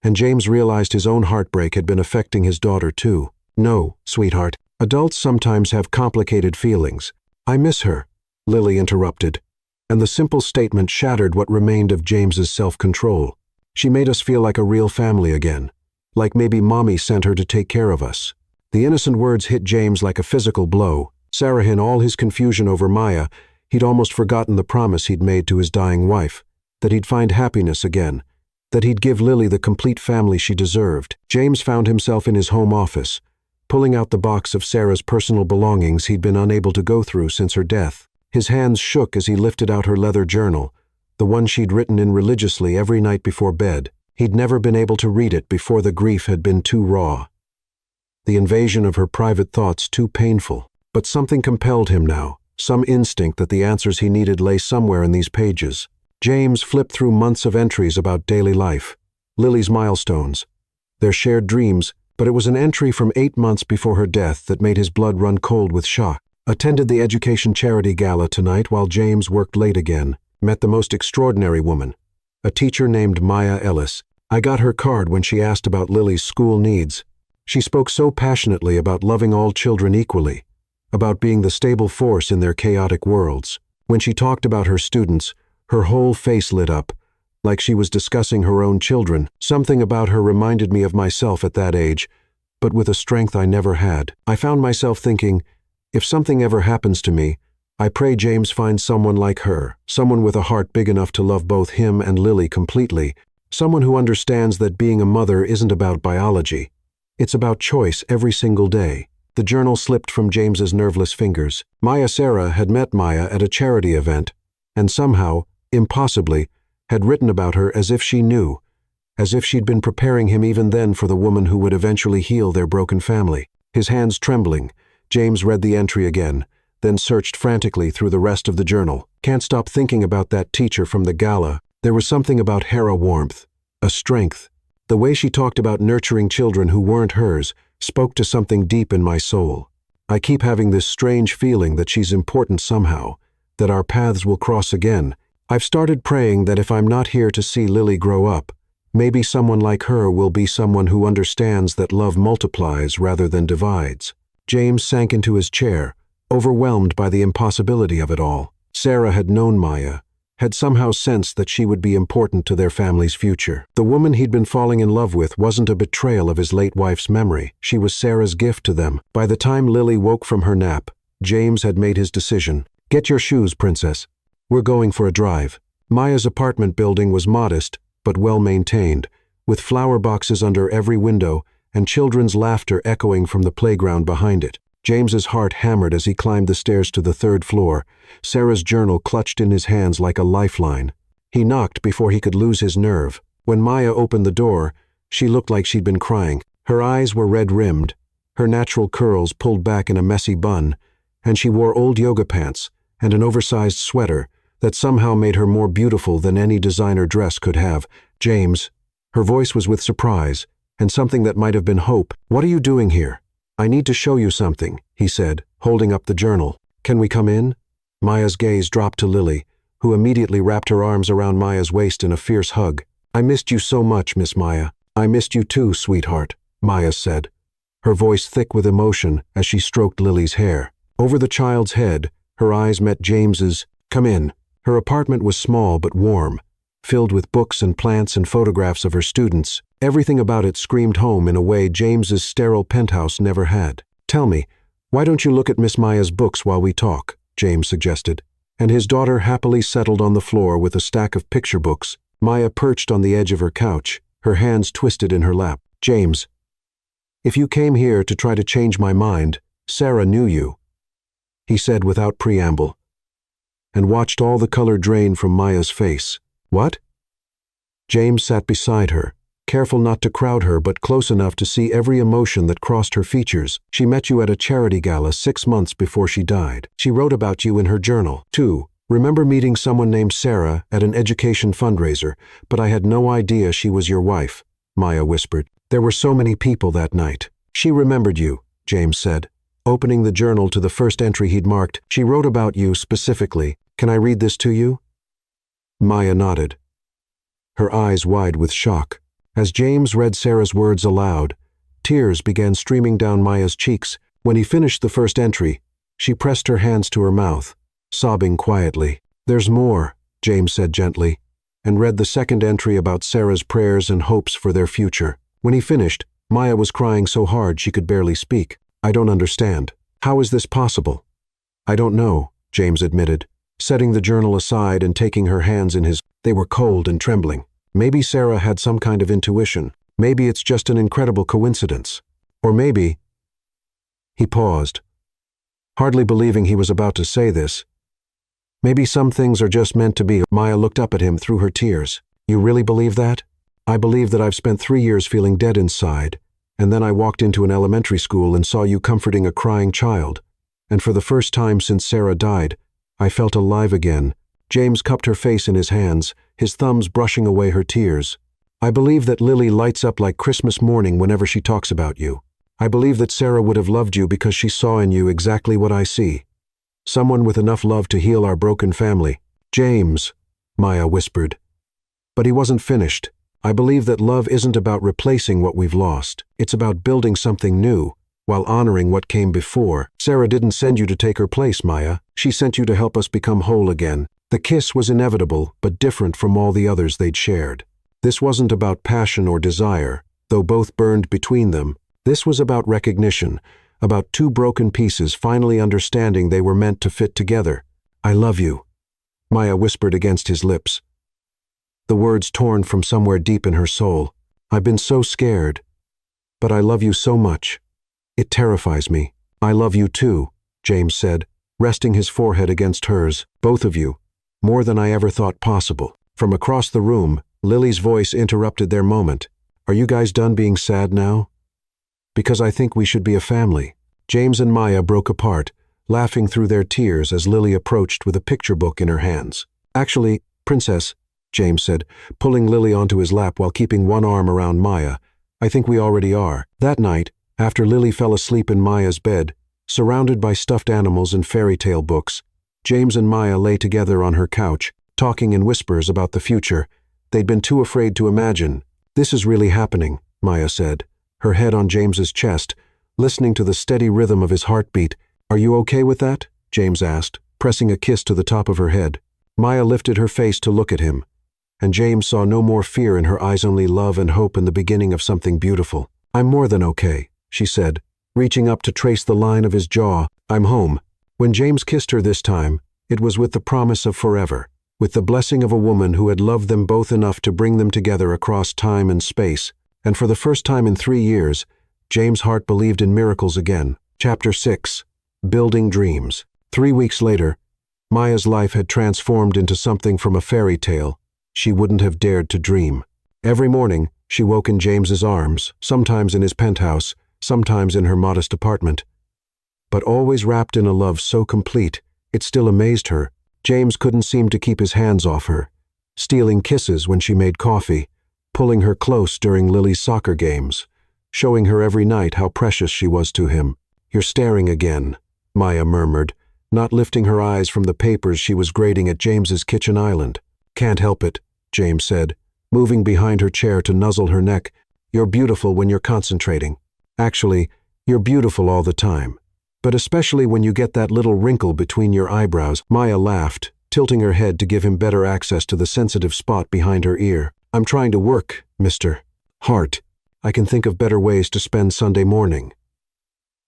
and James realized his own heartbreak had been affecting his daughter too. "No, sweetheart. Adults sometimes have complicated feelings. I miss her," Lily interrupted, and the simple statement shattered what remained of James's self-control. "She made us feel like a real family again, like maybe Mommy sent her to take care of us." The innocent words hit James like a physical blow. Sarah, in all his confusion over Maya, he'd almost forgotten the promise he'd made to his dying wife, that he'd find happiness again, that he'd give Lily the complete family she deserved. James found himself in his home office, pulling out the box of Sarah's personal belongings he'd been unable to go through since her death. His hands shook as he lifted out her leather journal, the one she'd written in religiously every night before bed. He'd never been able to read it before the grief had been too raw, the invasion of her private thoughts too painful. But something compelled him now, some instinct that the answers he needed lay somewhere in these pages. James flipped through months of entries about daily life, Lily's milestones, their shared dreams, but it was an entry from 8 months before her death that made his blood run cold with shock. "Attended the education charity gala tonight while James worked late again. Met the most extraordinary woman, a teacher named Maya Ellis. I got her card when she asked about Lily's school needs. She spoke so passionately about loving all children equally, about being the stable force in their chaotic worlds. When she talked about her students, her whole face lit up, like she was discussing her own children. Something about her reminded me of myself at that age, but with a strength I never had. I found myself thinking, if something ever happens to me, I pray James finds someone like her, someone with a heart big enough to love both him and Lily completely, someone who understands that being a mother isn't about biology. It's about choice every single day." The journal slipped from James's nerveless fingers. Sarah had met Maya at a charity event, and somehow, impossibly, had written about her as if she knew, as if she'd been preparing him even then for the woman who would eventually heal their broken family. His hands trembling, James read the entry again, then searched frantically through the rest of the journal. "Can't stop thinking about that teacher from the gala. There was something about Hera warmth, a strength. The way she talked about nurturing children who weren't hers spoke to something deep in my soul. I keep having this strange feeling that she's important somehow, that our paths will cross again. I've started praying that if I'm not here to see Lily grow up, maybe someone like her will be someone who understands that love multiplies rather than divides." James sank into his chair, overwhelmed by the impossibility of it all. Sarah had known Maya, had somehow sensed that she would be important to their family's future. The woman he'd been falling in love with wasn't a betrayal of his late wife's memory. She was Sarah's gift to them. By the time Lily woke from her nap, James had made his decision. "Get your shoes, Princess. We're going for a drive." Maya's apartment building was modest, but well-maintained, with flower boxes under every window and children's laughter echoing from the playground behind it. James's heart hammered as he climbed the stairs to the 3rd floor, Sarah's journal clutched in his hands like a lifeline. He knocked before he could lose his nerve. When Maya opened the door, she looked like she'd been crying. Her eyes were red-rimmed, her natural curls pulled back in a messy bun, and she wore old yoga pants and an oversized sweater that somehow made her more beautiful than any designer dress could have. "James." Her voice was with surprise, and something that might have been hope. "What are you doing here?" "I need to show you something," he said, holding up the journal. "Can we come in?" Maya's gaze dropped to Lily, who immediately wrapped her arms around Maya's waist in a fierce hug. "I missed you so much, Miss Maya." "I missed you too, sweetheart," Maya said, her voice thick with emotion as she stroked Lily's hair. Over the child's head, her eyes met James's. "Come in." Her apartment was small but warm, filled with books and plants and photographs of her students. Everything about it screamed home in a way James's sterile penthouse never had. "Tell me, why don't you look at Miss Maya's books while we talk?" James suggested. And his daughter happily settled on the floor with a stack of picture books. Maya perched on the edge of her couch, her hands twisted in her lap. "James, if you came here to try to change my mind, Sarah knew you," he said without preamble, and watched all the color drain from Maya's face. "What?" James sat beside her, careful not to crowd her but close enough to see every emotion that crossed her features. "She met you at a charity gala 6 months before she died. She wrote about you in her journal, too. Remember meeting someone named Sarah at an education fundraiser, but I had no idea she was your wife," Maya whispered. "There were so many people that night." "She remembered you," James said, opening the journal to the first entry he'd marked. "She wrote about you specifically. Can I read this to you?" Maya nodded, her eyes wide with shock. As James read Sarah's words aloud, tears began streaming down Maya's cheeks. When he finished the first entry, she pressed her hands to her mouth, sobbing quietly. "There's more," James said gently, and read the second entry about Sarah's prayers and hopes for their future. When he finished, Maya was crying so hard she could barely speak. "I don't understand. How is this possible?" "I don't know," James admitted, setting the journal aside and taking her hands in his. They were cold and trembling. "Maybe Sarah had some kind of intuition. Maybe it's just an incredible coincidence. Or maybe—" He paused, hardly believing he was about to say this. "Maybe some things are just meant to be." Maya looked up at him through her tears. "You really believe that?" "I believe that I've spent 3 years feeling dead inside, and then I walked into an elementary school and saw you comforting a crying child. And for the first time since Sarah died, I felt alive again." James cupped her face in his hands, his thumbs brushing away her tears. "I believe that Lily lights up like Christmas morning whenever she talks about you. I believe that Sarah would have loved you because she saw in you exactly what I see. Someone with enough love to heal our broken family." "James," Maya whispered. But he wasn't finished. "I believe that love isn't about replacing what we've lost. It's about building something new, while honoring what came before. Sarah didn't send you to take her place, Maya. She sent you to help us become whole again." The kiss was inevitable, but different from all the others they'd shared. This wasn't about passion or desire, though both burned between them. This was about recognition, about two broken pieces finally understanding they were meant to fit together. "I love you," Maya whispered against his lips, the words torn from somewhere deep in her soul. "I've been so scared, but I love you so much. It terrifies me." "I love you too," James said, resting his forehead against hers. "Both of you. More than I ever thought possible." From across the room, Lily's voice interrupted their moment. "Are you guys done being sad now? Because I think we should be a family." James and Maya broke apart, laughing through their tears as Lily approached with a picture book in her hands. "Actually, Princess," James said, pulling Lily onto his lap while keeping one arm around Maya, "I think we already are." That night, after Lily fell asleep in Maya's bed, surrounded by stuffed animals and fairy tale books, James and Maya lay together on her couch, talking in whispers about the future they'd been too afraid to imagine. "This is really happening," Maya said, her head on James's chest, listening to the steady rhythm of his heartbeat. "Are you okay with that?" James asked, pressing a kiss to the top of her head. Maya lifted her face to look at him, and James saw no more fear in her eyes, only love and hope in the beginning of something beautiful. "I'm more than okay," she said, reaching up to trace the line of his jaw. "I'm home." When James kissed her this time, it was with the promise of forever, with the blessing of a woman who had loved them both enough to bring them together across time and space. And for the first time in 3 years, James' heart believed in miracles again. Chapter 6. Building Dreams. 3 weeks later, Maya's life had transformed into something from a fairy tale she wouldn't have dared to dream. Every morning, she woke in James's arms, sometimes in his penthouse, sometimes in her modest apartment, but always wrapped in a love so complete, it still amazed her. James couldn't seem to keep his hands off her, stealing kisses when she made coffee, pulling her close during Lily's soccer games, showing her every night how precious she was to him. "You're staring again," Maya murmured, not lifting her eyes from the papers she was grading at James's kitchen island. "Can't help it," James said, moving behind her chair to nuzzle her neck. "You're beautiful when you're concentrating. Actually, you're beautiful all the time. But especially when you get that little wrinkle between your eyebrows." Maya laughed, tilting her head to give him better access to the sensitive spot behind her ear. "I'm trying to work, Mr. Hart. I can think of better ways to spend Sunday morning."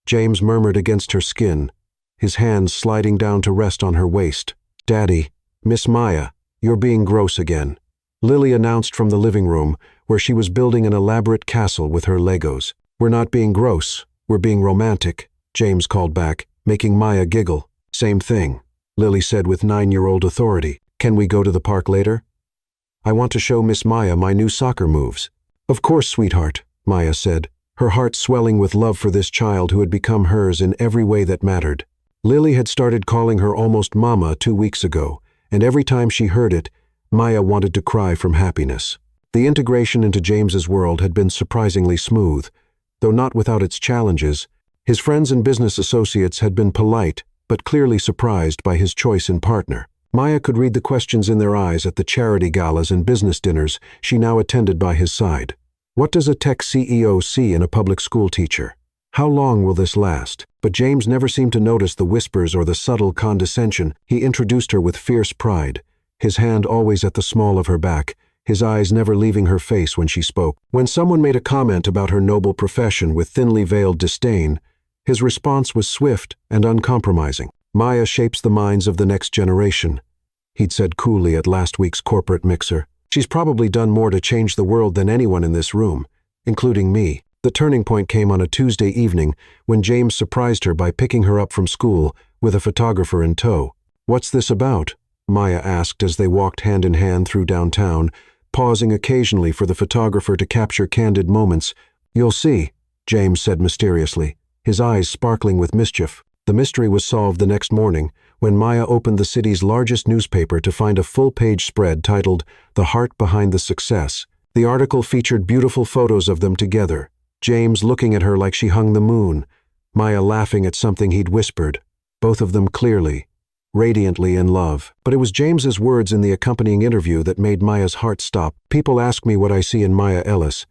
James murmured against her skin, his hands sliding down to rest on her waist. "Daddy, Miss Maya, you're being gross again," Lily announced from the living room, where she was building an elaborate castle with her Legos. "We're not being gross, we're being romantic," James called back, making Maya giggle. "Same thing," Lily said with 9-year-old authority. "Can we go to the park later? I want to show Miss Maya my new soccer moves." "Of course, sweetheart," Maya said, her heart swelling with love for this child who had become hers in every way that mattered. Lily had started calling her almost Mama 2 weeks ago, and every time she heard it, Maya wanted to cry from happiness. The integration into James's world had been surprisingly smooth, though not without its challenges. His friends and business associates had been polite, but clearly surprised by his choice in partner. Maya could read the questions in their eyes at the charity galas and business dinners she now attended by his side. What does a tech CEO see in a public school teacher? How long will this last? But James never seemed to notice the whispers or the subtle condescension. He introduced her with fierce pride, his hand always at the small of her back, his eyes never leaving her face when she spoke. When someone made a comment about her noble profession with thinly veiled disdain, his response was swift and uncompromising. "Maya shapes the minds of the next generation," he'd said coolly at last week's corporate mixer. "She's probably done more to change the world than anyone in this room, including me." The turning point came on a Tuesday evening when James surprised her by picking her up from school with a photographer in tow. "What's this about?" Maya asked as they walked hand in hand through downtown, pausing occasionally for the photographer to capture candid moments. "You'll see," James said mysteriously, his eyes sparkling with mischief. The mystery was solved the next morning when Maya opened the city's largest newspaper to find a full-page spread titled "The Heart Behind the Success." The article featured beautiful photos of them together, James looking at her like she hung the moon, Maya laughing at something he'd whispered, both of them clearly, radiantly in love. But it was James's words in the accompanying interview that made Maya's heart stop. "People ask me what I see in Maya Ellis,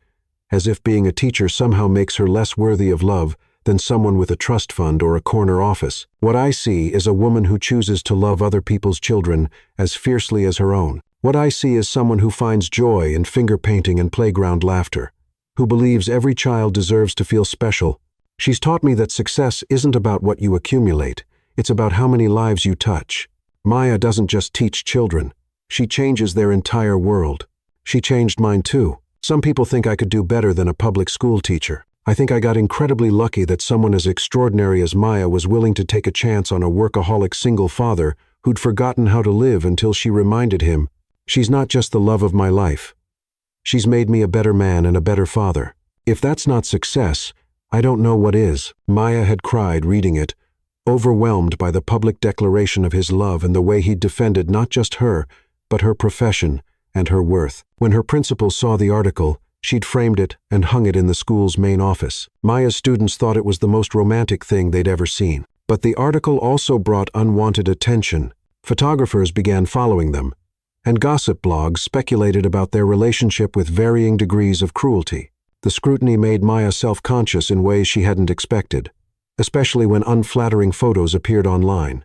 as if being a teacher somehow makes her less worthy of love than someone with a trust fund or a corner office. What I see is a woman who chooses to love other people's children as fiercely as her own. What I see is someone who finds joy in finger painting and playground laughter, who believes every child deserves to feel special. She's taught me that success isn't about what you accumulate, it's about how many lives you touch. Maya doesn't just teach children, she changes their entire world. She changed mine too. Some people think I could do better than a public school teacher. I think I got incredibly lucky that someone as extraordinary as Maya was willing to take a chance on a workaholic single father who'd forgotten how to live until she reminded him, she's not just the love of my life. She's made me a better man and a better father. If that's not success, I don't know what is." Maya had cried reading it, overwhelmed by the public declaration of his love and the way he'd defended not just her, but her profession and her worth. When her principal saw the article, she'd framed it and hung it in the school's main office. Maya's students thought it was the most romantic thing they'd ever seen. But the article also brought unwanted attention. Photographers began following them, and gossip blogs speculated about their relationship with varying degrees of cruelty. The scrutiny made Maya self-conscious in ways she hadn't expected, especially when unflattering photos appeared online,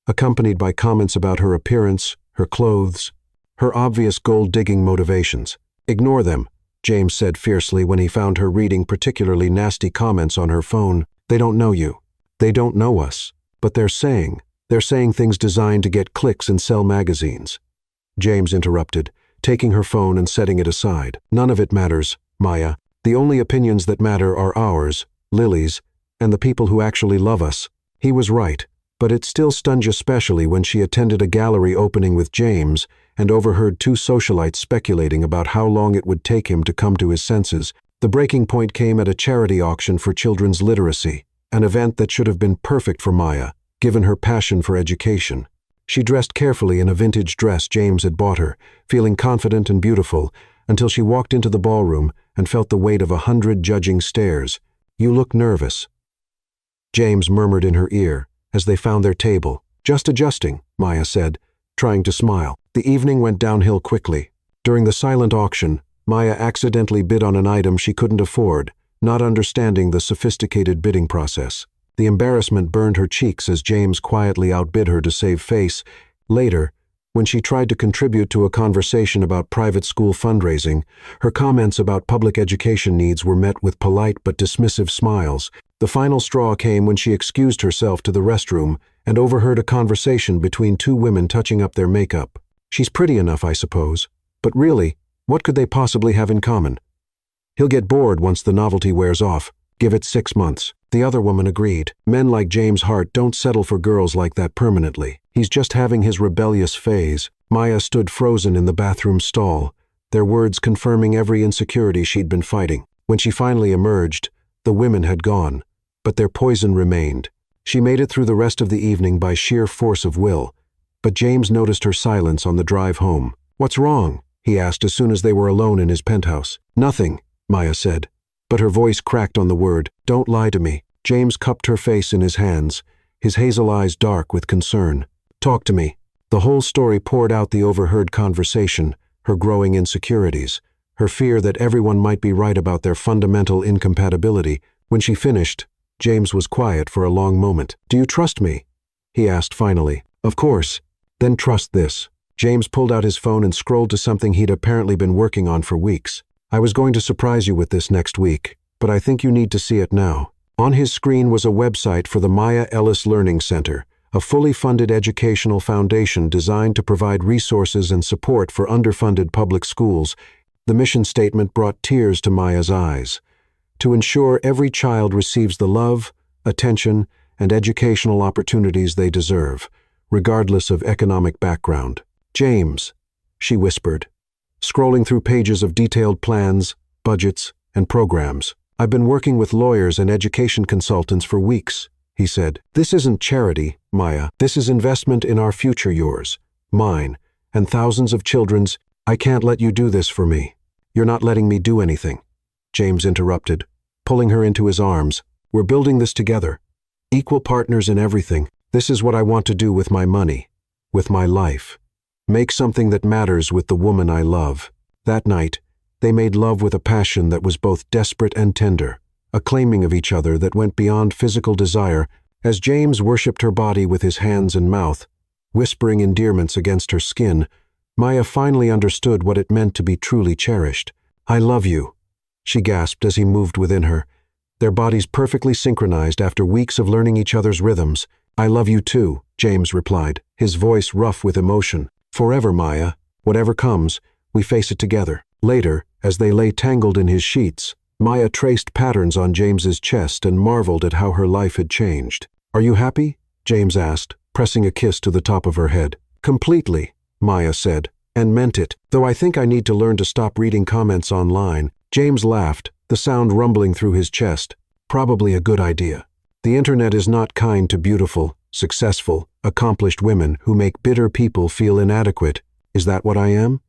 accompanied by comments about her appearance, her clothes, her obvious gold-digging motivations. "Ignore them," James said fiercely when he found her reading particularly nasty comments on her phone. "They don't know you. They don't know us. But they're saying things designed to get clicks and sell magazines." James interrupted, taking her phone and setting it aside. "None of it matters, Maya. The only opinions that matter are ours, Lily's, and the people who actually love us." He was right, but it still stung especially when she attended a gallery opening with James and overheard two socialites speculating about how long it would take him to come to his senses. The breaking point came at a charity auction for children's literacy, an event that should have been perfect for Maya, given her passion for education. She dressed carefully in a vintage dress James had bought her, feeling confident and beautiful, until she walked into the ballroom and felt the weight of 100 judging stares. "You look nervous," James murmured in her ear as they found their table. "Just adjusting," Maya said, trying to smile. The evening went downhill quickly. During the silent auction, Maya accidentally bid on an item she couldn't afford, not understanding the sophisticated bidding process. The embarrassment burned her cheeks as James quietly outbid her to save face. Later, When she tried to contribute to a conversation about private school fundraising, her comments about public education needs were met with polite but dismissive smiles. The final straw came when she excused herself to the restroom and overheard a conversation between two women touching up their makeup. "She's pretty enough, I suppose. But really, what could they possibly have in common? He'll get bored once the novelty wears off. Give it 6 months." The other woman agreed. "Men like James Hart don't settle for girls like that permanently. He's just having his rebellious phase." Maya stood frozen in the bathroom stall, their words confirming every insecurity she'd been fighting. When she finally emerged, the women had gone, but their poison remained. She made it through the rest of the evening by sheer force of will, but James noticed her silence on the drive home. "What's wrong?" he asked as soon as they were alone in his penthouse. "Nothing," Maya said, but her voice cracked on the word. "Don't lie to me." James cupped her face in his hands, his hazel eyes dark with concern. "Talk to me." The whole story poured out the overheard conversation, her growing insecurities, her fear that everyone might be right about their fundamental incompatibility. When she finished, James was quiet for a long moment. "Do you trust me?" he asked finally. "Of course. Then trust this." James pulled out his phone and scrolled to something he'd apparently been working on for weeks. "I was going to surprise you with this next week, but I think you need to see it now." On his screen was a website for the Maya Ellis Learning Center, a fully funded educational foundation designed to provide resources and support for underfunded public schools. The mission statement brought tears to Maya's eyes. To ensure every child receives the love, attention, and educational opportunities they deserve, regardless of economic background. "James," she whispered, scrolling through pages of detailed plans, budgets, and programs. "I've been working with lawyers and education consultants for weeks," he said. "This isn't charity, Maya. This is investment in our future, yours, mine, and thousands of children's. I can't let you do this for me." "You're not letting me do anything," James interrupted, pulling her into his arms. "We're building this together. Equal partners in everything. This is what I want to do with my money, with my life. Make something that matters with the woman I love." That night, they made love with a passion that was both desperate and tender, a claiming of each other that went beyond physical desire. As James worshipped her body with his hands and mouth, whispering endearments against her skin, Maya finally understood what it meant to be truly cherished. "I love you," she gasped as he moved within her, their bodies perfectly synchronized after weeks of learning each other's rhythms. "I love you too," James replied, his voice rough with emotion. "Forever, Maya. Whatever comes, we face it together." Later, as they lay tangled in his sheets, Maya traced patterns on James's chest and marveled at how her life had changed. "Are you happy?" James asked, pressing a kiss to the top of her head. "Completely," Maya said, and meant it, "though I think I need to learn to stop reading comments online." James laughed, the sound rumbling through his chest. "Probably a good idea. The internet is not kind to beautiful, successful, accomplished women who make bitter people feel inadequate. Is that what I am?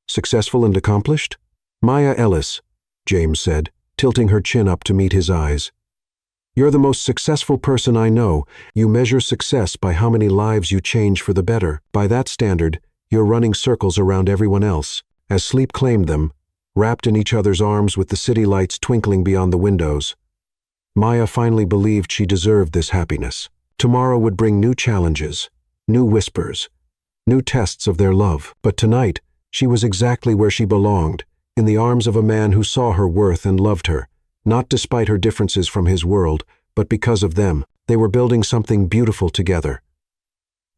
Successful and accomplished?" "Maya Ellis," James said, tilting her chin up to meet his eyes. "You're the most successful person I know. You measure success by how many lives you change for the better. By that standard, you're running circles around everyone else." As sleep claimed them, wrapped in each other's arms with the city lights twinkling beyond the windows, Maya finally believed she deserved this happiness. Tomorrow would bring new challenges, new whispers, new tests of their love. But tonight, she was exactly where she belonged, in the arms of a man who saw her worth and loved her, not despite her differences from his world, but because of them. They were building something beautiful together.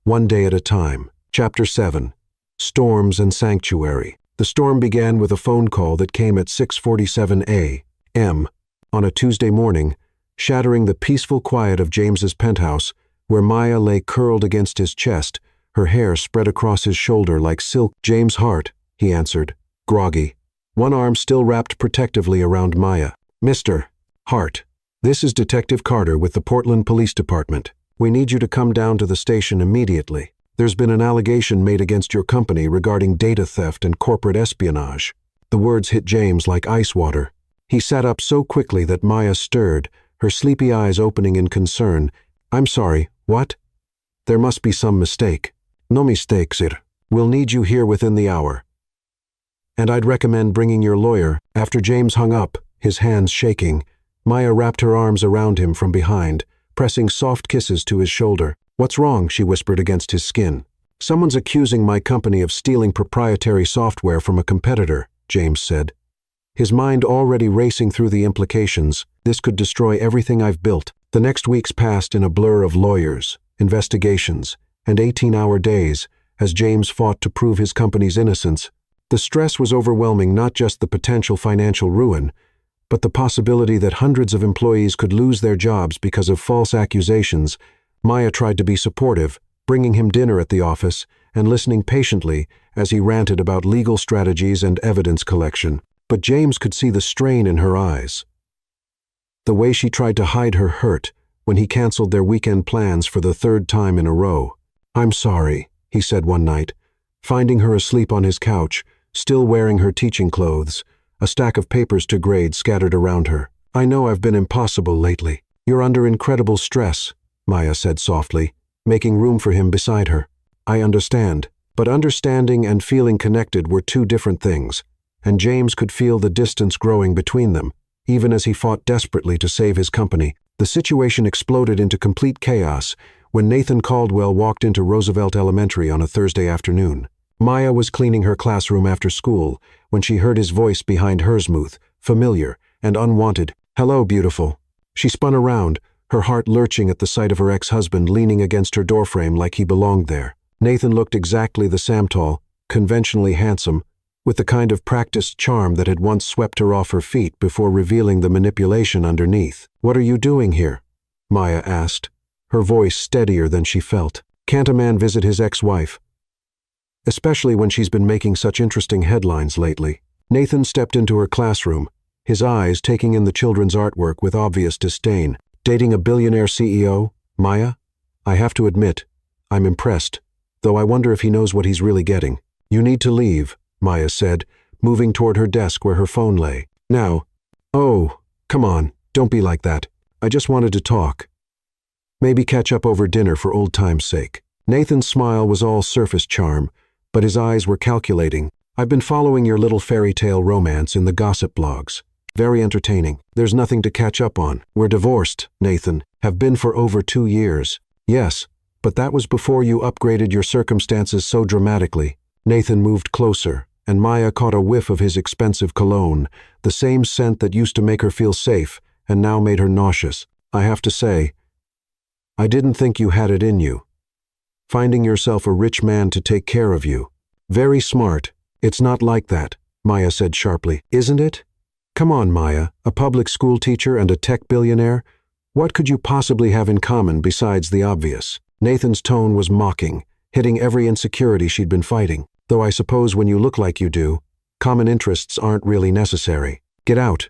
One day at a time. Chapter 7. Storms and Sanctuary. The storm began with a phone call that came at 6:47 a.m. on a Tuesday morning, shattering the peaceful quiet of James's penthouse, where Maya lay curled against his chest, her hair spread across his shoulder like silk. "James Hart," he answered, groggy, one arm still wrapped protectively around Maya. "Mr. Hart, this is Detective Carter with the Portland Police Department. We need you to come down to the station immediately. There's been an allegation made against your company regarding data theft and corporate espionage." The words hit James like ice water. He sat up so quickly that Maya stirred, her sleepy eyes opening in concern. "I'm sorry, what?" "There must be some mistake." "No mistake, sir. We'll need you here within the hour. And I'd recommend bringing your lawyer." After James hung up, his hands shaking, Maya wrapped her arms around him from behind, pressing soft kisses to his shoulder. "What's wrong?" she whispered against his skin. Someone's accusing my company of stealing proprietary software from a competitor, James said. His mind already racing through the implications. This could destroy everything I've built. The next weeks passed in a blur of lawyers, investigations, and 18-hour days as James fought to prove his company's innocence. The stress was overwhelming, not just the potential financial ruin, but the possibility that hundreds of employees could lose their jobs because of false accusations. Maya tried to be supportive, bringing him dinner at the office and listening patiently as he ranted about legal strategies and evidence collection. But James could see the strain in her eyes. The way she tried to hide her hurt when he canceled their weekend plans for the third time in a row. "I'm sorry," he said one night, finding her asleep on his couch, still wearing her teaching clothes, a stack of papers to grade scattered around her. "I know I've been impossible lately. You're under incredible stress," Maya said softly, making room for him beside her. "I understand." But understanding and feeling connected were two different things, and James could feel the distance growing between them, even as he fought desperately to save his company. The situation exploded into complete chaos when Nathan Caldwell walked into Roosevelt Elementary on a Thursday afternoon. Maya was cleaning her classroom after school when she heard his voice behind her, smooth, familiar, and unwanted. "Hello, beautiful." She spun around, her heart lurching at the sight of her ex-husband leaning against her doorframe like he belonged there. Nathan looked exactly the same, tall, conventionally handsome, with the kind of practiced charm that had once swept her off her feet before revealing the manipulation underneath. "What are you doing here?" Maya asked, her voice steadier than she felt. "Can't a man visit his ex-wife? Especially when she's been making such interesting headlines lately." Nathan stepped into her classroom, his eyes taking in the children's artwork with obvious disdain. "Dating a billionaire CEO, Maya? I have to admit, I'm impressed, though I wonder if he knows what he's really getting." "You need to leave," Maya said, moving toward her desk where her phone lay. "Now." "Oh, come on, don't be like that. I just wanted to talk. Maybe catch up over dinner for old time's sake." Nathan's smile was all surface charm, but his eyes were calculating. "I've been following your little fairy tale romance in the gossip blogs. Very entertaining. There's nothing to catch up on. We're divorced, Nathan. Have been for over 2 years. Yes, but that was before you upgraded your circumstances so dramatically." Nathan moved closer, and Maya caught a whiff of his expensive cologne, the same scent that used to make her feel safe and now made her nauseous. "I have to say, I didn't think you had it in you. Finding yourself a rich man to take care of you. Very smart. It's not like that," Maya said sharply. "Isn't it? Come on, Maya, a public school teacher and a tech billionaire. What could you possibly have in common besides the obvious?" Nathan's tone was mocking, hitting every insecurity she'd been fighting. "Though I suppose when you look like you do, common interests aren't really necessary. Get out."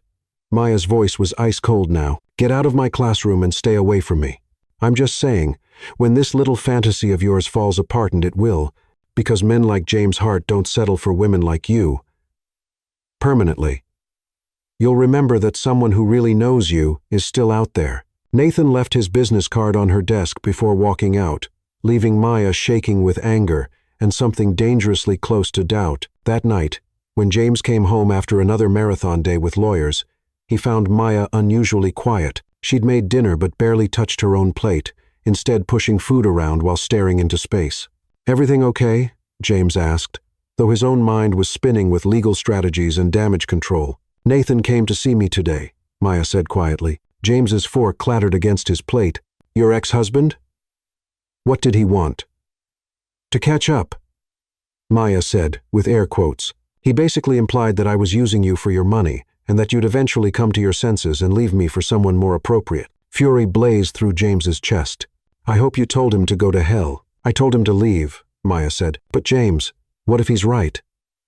Maya's voice was ice cold now. "Get out of my classroom and stay away from me. I'm just saying, when this little fantasy of yours falls apart, and it will, because men like James Hart don't settle for women like you, permanently, you'll remember that someone who really knows you is still out there." Nathan left his business card on her desk before walking out, leaving Maya shaking with anger and something dangerously close to doubt. That night, when James came home after another marathon day with lawyers, he found Maya unusually quiet. She'd made dinner but barely touched her own plate, instead pushing food around while staring into space. "Everything okay?" James asked, though his own mind was spinning with legal strategies and damage control. "Nathan came to see me today," Maya said quietly. James's fork clattered against his plate. "Your ex-husband? What did he want?" "To catch up," Maya said, with air quotes. "He basically implied that I was using you for your money, and that you'd eventually come to your senses and leave me for someone more appropriate." Fury blazed through James's chest. "I hope you told him to go to hell." "I told him to leave," Maya said. "But James, what if he's right?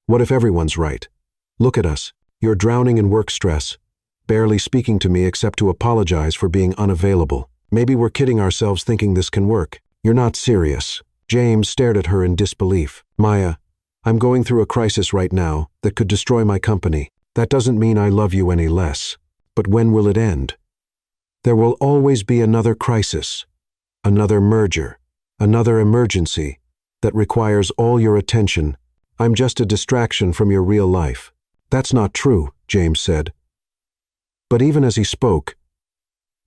What if everyone's right? Look at us. You're drowning in work stress, barely speaking to me except to apologize for being unavailable. Maybe we're kidding ourselves thinking this can work. You're not serious." James stared at her in disbelief. "Maya, I'm going through a crisis right now that could destroy my company. That doesn't mean I love you any less. But when will it end? There will always be another crisis, another merger, another emergency that requires all your attention. I'm just a distraction from your real life." "That's not true," James said. But even as he spoke,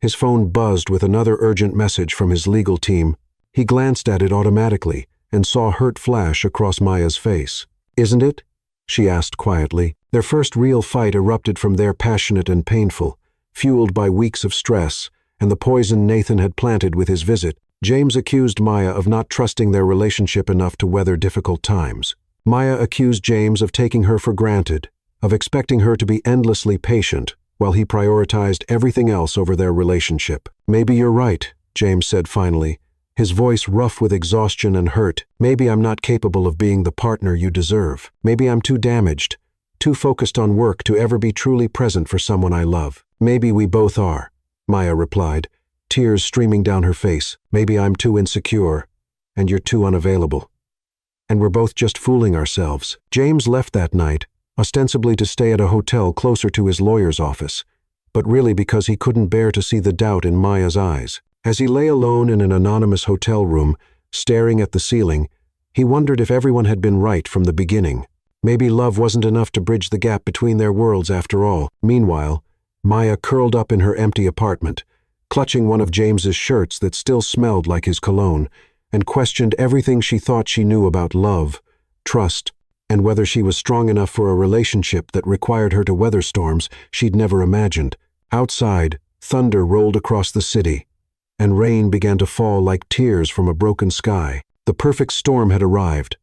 his phone buzzed with another urgent message from his legal team. He glanced at it automatically, and saw hurt flash across Maya's face. "Isn't it?" she asked quietly. Their first real fight erupted from there, passionate and painful, fueled by weeks of stress and the poison Nathan had planted with his visit. James accused Maya of not trusting their relationship enough to weather difficult times. Maya accused James of taking her for granted, of expecting her to be endlessly patient, while he prioritized everything else over their relationship. "Maybe you're right," James said finally, his voice rough with exhaustion and hurt. "Maybe I'm not capable of being the partner you deserve. Maybe I'm too damaged, too focused on work to ever be truly present for someone I love." "Maybe we both are," Maya replied, tears streaming down her face. "Maybe I'm too insecure, and you're too unavailable. And we're both just fooling ourselves." James left that night, ostensibly to stay at a hotel closer to his lawyer's office, but really because he couldn't bear to see the doubt in Maya's eyes. As he lay alone in an anonymous hotel room, staring at the ceiling, he wondered if everyone had been right from the beginning. Maybe love wasn't enough to bridge the gap between their worlds after all. Meanwhile, Maya curled up in her empty apartment, clutching one of James's shirts that still smelled like his cologne, and questioned everything she thought she knew about love, trust, and whether she was strong enough for a relationship that required her to weather storms she'd never imagined. Outside, thunder rolled across the city, and rain began to fall like tears from a broken sky. The perfect storm had arrived,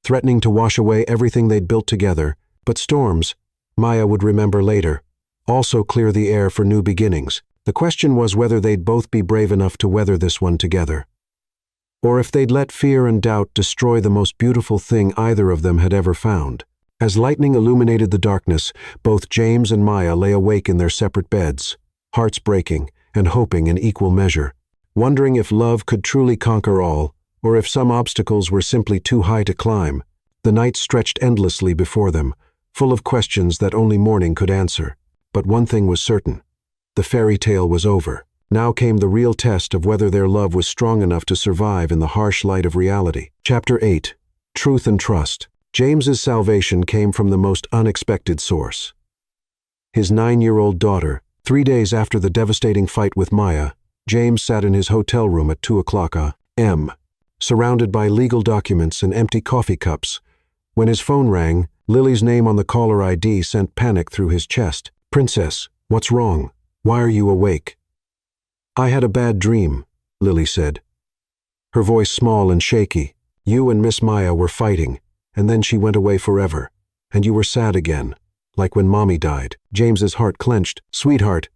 threatening to wash away everything they'd built together. But storms, Maya would remember later, also clear the air for new beginnings. The question was whether they'd both be brave enough to weather this one together, or if they'd let fear and doubt destroy the most beautiful thing either of them had ever found. As lightning illuminated the darkness, both James and Maya lay awake in their separate beds, hearts breaking and hoping in equal measure, wondering if love could truly conquer all, or if some obstacles were simply too high to climb. The night stretched endlessly before them, full of questions that only morning could answer. But one thing was certain: the fairy tale was over. Now came the real test of whether their love was strong enough to survive in the harsh light of reality. Chapter 8. Truth and Trust. James's salvation came from the most unexpected source. His 9-year-old daughter. 3 days after the devastating fight with Maya, James sat in his hotel room at 2 a.m., surrounded by legal documents and empty coffee cups. When his phone rang, Lily's name on the caller ID sent panic through his chest. "Princess, what's wrong? Why are you awake?" "I had a bad dream," Lily said, her voice small and shaky. "You and Miss Maya were fighting, and then she went away forever, and you were sad again, like when Mommy died." James's heart clenched. "Sweetheart,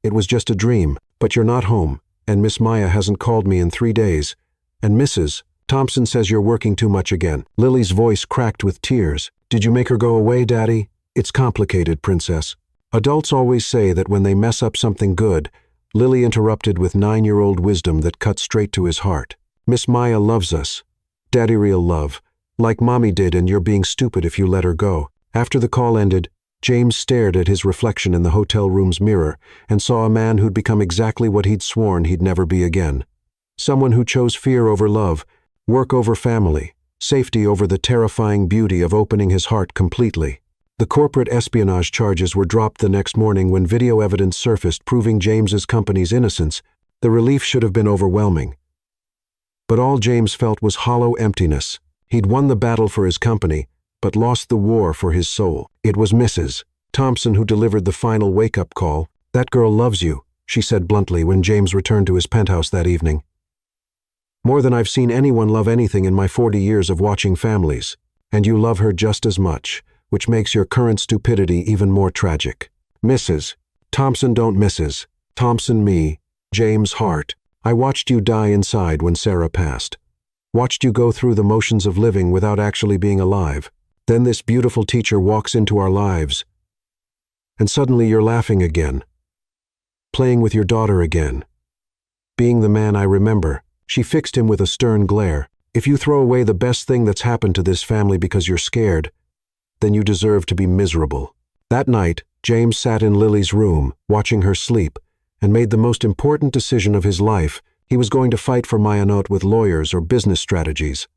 it was just a dream, but you're not home, and Miss Maya hasn't called me in 3 days, and Mrs. Thompson says you're working too much again." Lily's voice cracked with tears. "Did you make her go away, Daddy?" "It's complicated, Princess. Adults always say that when they mess up something good," Lily interrupted with 9-year-old wisdom that cut straight to his heart. "Miss Maya loves us. Daddy real love, like Mommy did, and you're being stupid if you let her go." After the call ended, James stared at his reflection in the hotel room's mirror and saw a man who'd become exactly what he'd sworn he'd never be again. Someone who chose fear over love, work over family, safety over the terrifying beauty of opening his heart completely. The corporate espionage charges were dropped the next morning when video evidence surfaced proving James's company's innocence. The relief should have been overwhelming. But all James felt was hollow emptiness. He'd won the battle for his company, but lost the war for his soul. It was Mrs. Thompson who delivered the final wake-up call. "That girl loves you," she said bluntly when James returned to his penthouse that evening. "More than I've seen anyone love anything in my 40 years of watching families. And you love her just as much, which makes your current stupidity even more tragic." "Mrs. Thompson, don't Mrs. Thompson me, James Hart. I watched you die inside when Sarah passed. Watched you go through the motions of living without actually being alive. Then this beautiful teacher walks into our lives. And suddenly you're laughing again. Playing with your daughter again. Being the man I remember." She fixed him with a stern glare. "If you throw away the best thing that's happened to this family because you're scared, then you deserve to be miserable." That night, James sat in Lily's room, watching her sleep, and made the most important decision of his life. He was going to fight for Maya not with lawyers or business strategies,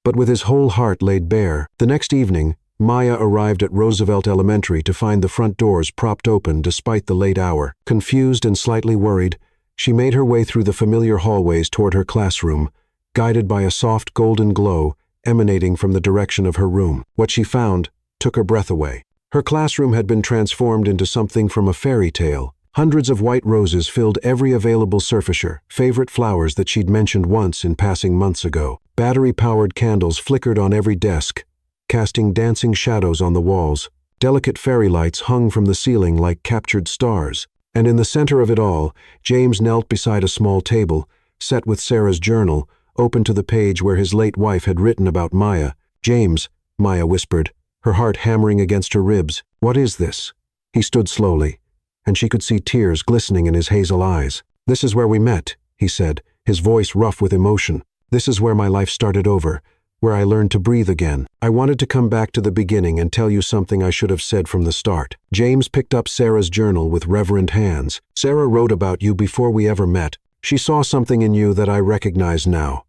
but with his whole heart laid bare. The next evening, Maya arrived at Roosevelt Elementary to find the front doors propped open despite the late hour. Confused and slightly worried, she made her way through the familiar hallways toward her classroom, guided by a soft golden glow emanating from the direction of her room. What she found took her breath away. Her classroom had been transformed into something from a fairy tale. Hundreds of white roses filled every available surfacer, favorite flowers that she'd mentioned once in passing months ago. Battery-powered candles flickered on every desk, casting dancing shadows on the walls. Delicate fairy lights hung from the ceiling like captured stars. And in the center of it all, James knelt beside a small table, set with Sarah's journal, open to the page where his late wife had written about Maya. "James," Maya whispered, her heart hammering against her ribs. "What is this?" He stood slowly, and she could see tears glistening in his hazel eyes. "This is where we met," he said, his voice rough with emotion. "This is where my life started over, where I learned to breathe again. I wanted to come back to the beginning and tell you something I should have said from the start." James picked up Sarah's journal with reverent hands. "Sarah wrote about you before we ever met. She saw something in you that I recognize now.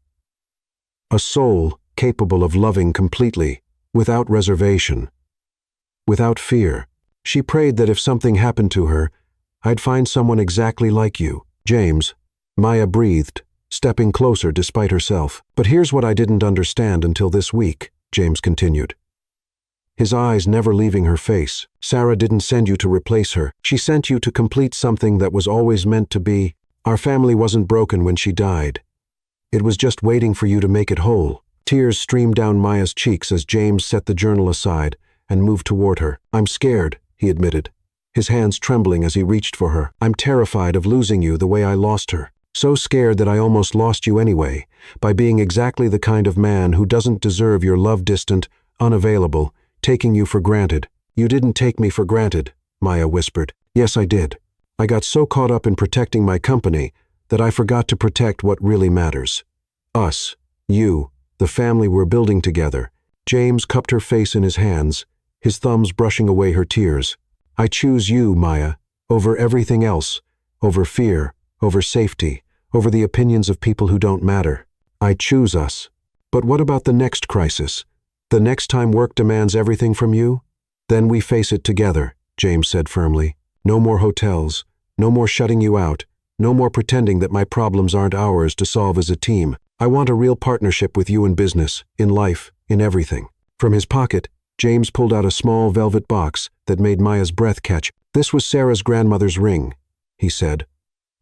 A soul capable of loving completely, without reservation, without fear. She prayed that if something happened to her, I'd find someone exactly like you." "James," Maya breathed, stepping closer despite herself. "But here's what I didn't understand until this week," James continued, his eyes never leaving her face. "Sarah didn't send you to replace her. She sent you to complete something that was always meant to be. Our family wasn't broken when she died. It was just waiting for you to make it whole." Tears streamed down Maya's cheeks as James set the journal aside and moved toward her. "I'm scared," he admitted, his hands trembling as he reached for her. "I'm terrified of losing you the way I lost her. So scared that I almost lost you anyway, by being exactly the kind of man who doesn't deserve your love, distant, unavailable, taking you for granted." "You didn't take me for granted," Maya whispered. "Yes, I did. I got so caught up in protecting my company that I forgot to protect what really matters. Us, you, the family we're building together." James cupped her face in his hands, his thumbs brushing away her tears. "I choose you, Maya, over everything else, over fear, over safety, over the opinions of people who don't matter. I choose us. But what about the next crisis? The next time work demands everything from you? Then we face it together," James said firmly. "No more hotels, no more shutting you out, no more pretending that my problems aren't ours to solve as a team. I want a real partnership with you in business, in life, in everything." From his pocket, James pulled out a small velvet box that made Maya's breath catch. "This was Sarah's grandmother's ring," he said,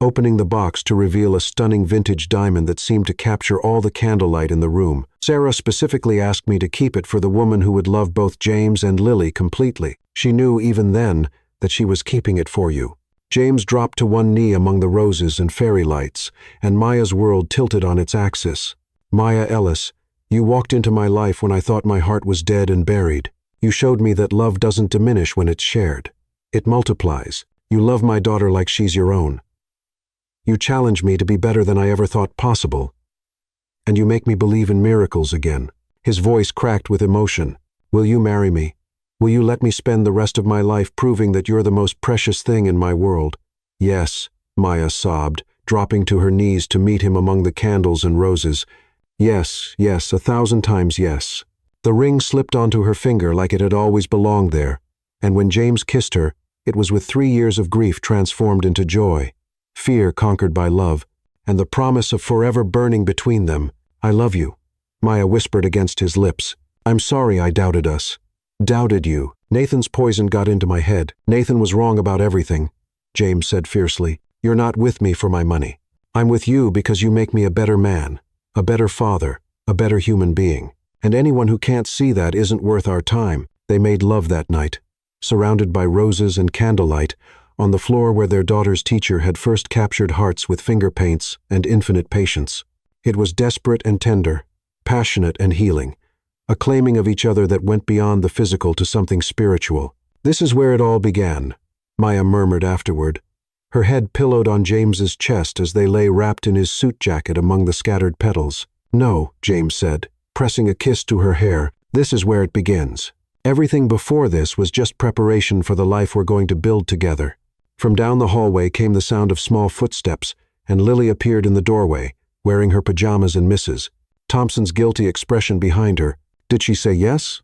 opening the box to reveal a stunning vintage diamond that seemed to capture all the candlelight in the room. "Sarah specifically asked me to keep it for the woman who would love both James and Lily completely. She knew even then that she was keeping it for you." James dropped to one knee among the roses and fairy lights, and Maya's world tilted on its axis. "Maya Ellis, you walked into my life when I thought my heart was dead and buried. You showed me that love doesn't diminish when it's shared. It multiplies. You love my daughter like she's your own. You challenge me to be better than I ever thought possible. And you make me believe in miracles again." His voice cracked with emotion. "Will you marry me? Will you let me spend the rest of my life proving that you're the most precious thing in my world?" "Yes," Maya sobbed, dropping to her knees to meet him among the candles and roses. "Yes, yes, 1,000 times yes." The ring slipped onto her finger like it had always belonged there, and when James kissed her, it was with 3 years of grief transformed into joy, fear conquered by love, and the promise of forever burning between them. "I love you," Maya whispered against his lips. "I'm sorry I doubted us." "Doubted you. Nathan's poison got into my head. Nathan was wrong about everything," James said fiercely. "You're not with me for my money. I'm with you because you make me a better man, a better father, a better human being. And anyone who can't see that isn't worth our time." They made love that night, surrounded by roses and candlelight, on the floor where their daughter's teacher had first captured hearts with finger paints and infinite patience. It was desperate and tender, passionate and healing, a claiming of each other that went beyond the physical to something spiritual. "This is where it all began," Maya murmured afterward, her head pillowed on James's chest as they lay wrapped in his suit jacket among the scattered petals. "No," James said, pressing a kiss to her hair. "This is where it begins. Everything before this was just preparation for the life we're going to build together." From down the hallway came the sound of small footsteps, and Lily appeared in the doorway, wearing her pajamas and misses, Thompson's guilty expression behind her. "Did she say yes?"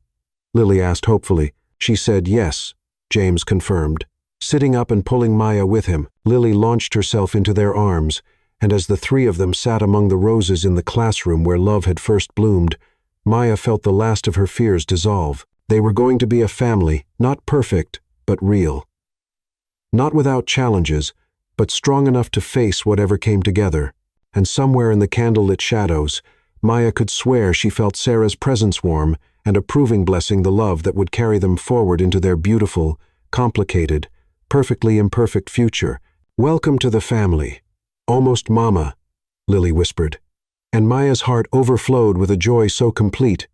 Lily asked hopefully. "She said yes," James confirmed. Sitting up and pulling Maya with him, Lily launched herself into their arms, and as the three of them sat among the roses in the classroom where love had first bloomed, Maya felt the last of her fears dissolve. They were going to be a family, not perfect, but real. Not without challenges, but strong enough to face whatever came together. And somewhere in the candlelit shadows, Maya could swear she felt Sarah's presence warm and approving, blessing the love that would carry them forward into their beautiful, complicated, perfectly imperfect future. "Welcome to the family. Almost Mama," Lily whispered. And Maya's heart overflowed with a joy so complete,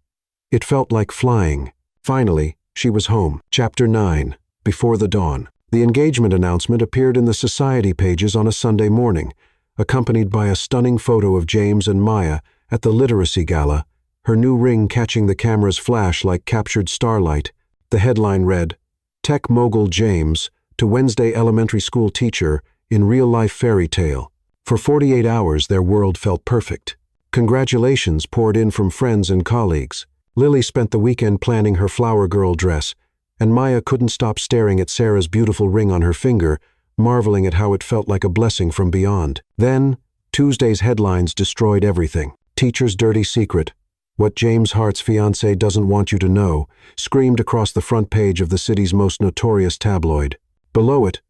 it felt like flying. Finally, she was home. Chapter 9. Before the Dawn. The engagement announcement appeared in the society pages on a Sunday morning, accompanied by a stunning photo of James and Maya at the literacy gala, her new ring catching the camera's flash like captured starlight. The headline read, "Tech mogul James to Wednesday elementary school teacher in real-life fairy tale." For 48 hours their world felt perfect. Congratulations poured in from friends and colleagues. Lily spent the weekend planning her flower girl dress, and Maya couldn't stop staring at Sarah's beautiful ring on her finger, marveling at how it felt like a blessing from beyond. Then, Tuesday's headlines destroyed everything. "Teacher's dirty secret. What James Hart's fiancé doesn't want you to know," screamed across the front page of the city's most notorious tabloid. Below it,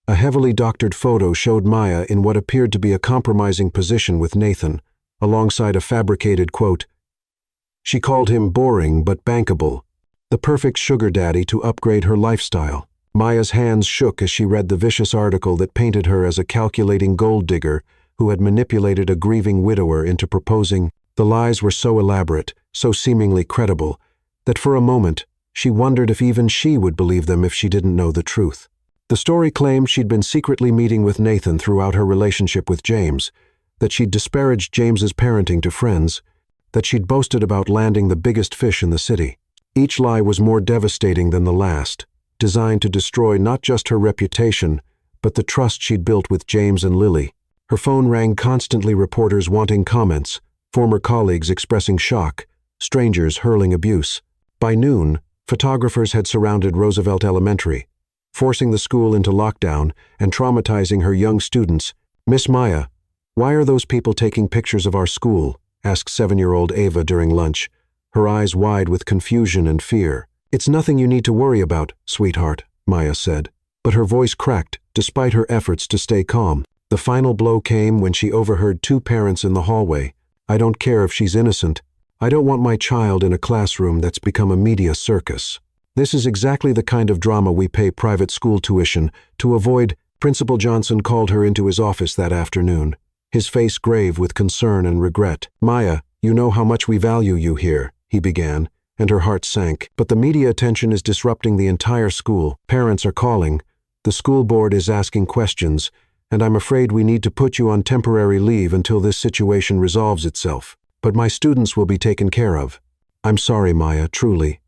a heavily doctored photo showed Maya in what appeared to be a compromising position with Nathan, alongside a fabricated quote. She called him boring but bankable, the perfect sugar daddy to upgrade her lifestyle. Maya's hands shook as she read the vicious article that painted her as a calculating gold digger who had manipulated a grieving widower into proposing. The lies were so elaborate, so seemingly credible, that for a moment she wondered if even she would believe them if she didn't know the truth. The story claimed she'd been secretly meeting with Nathan throughout her relationship with James, that she'd disparaged James's parenting to friends, that she'd boasted about landing the biggest fish in the city. Each lie was more devastating than the last, designed to destroy not just her reputation, but the trust she'd built with James and Lily. Her phone rang constantly, reporters wanting comments, former colleagues expressing shock, strangers hurling abuse. By noon, photographers had surrounded Roosevelt Elementary, forcing the school into lockdown and traumatizing her young students. "Miss Maya, why are those people taking pictures of our school?" asked 7-year-old Ava during lunch, her eyes wide with confusion and fear. "It's nothing you need to worry about, sweetheart," Maya said, but her voice cracked despite her efforts to stay calm. The final blow came when she overheard two parents in the hallway. "I don't care if she's innocent. I don't want my child in a classroom that's become a media circus. This is exactly the kind of drama we pay private school tuition to avoid." Principal Johnson called her into his office that afternoon, his face grave with concern and regret. "Maya, you know how much we value you here," he began, and her heart sank. "But the media attention is disrupting the entire school. Parents are calling. The school board is asking questions, and I'm afraid we need to put you on temporary leave until this situation resolves itself. But my students will be taken care of." "I'm sorry, Maya, truly.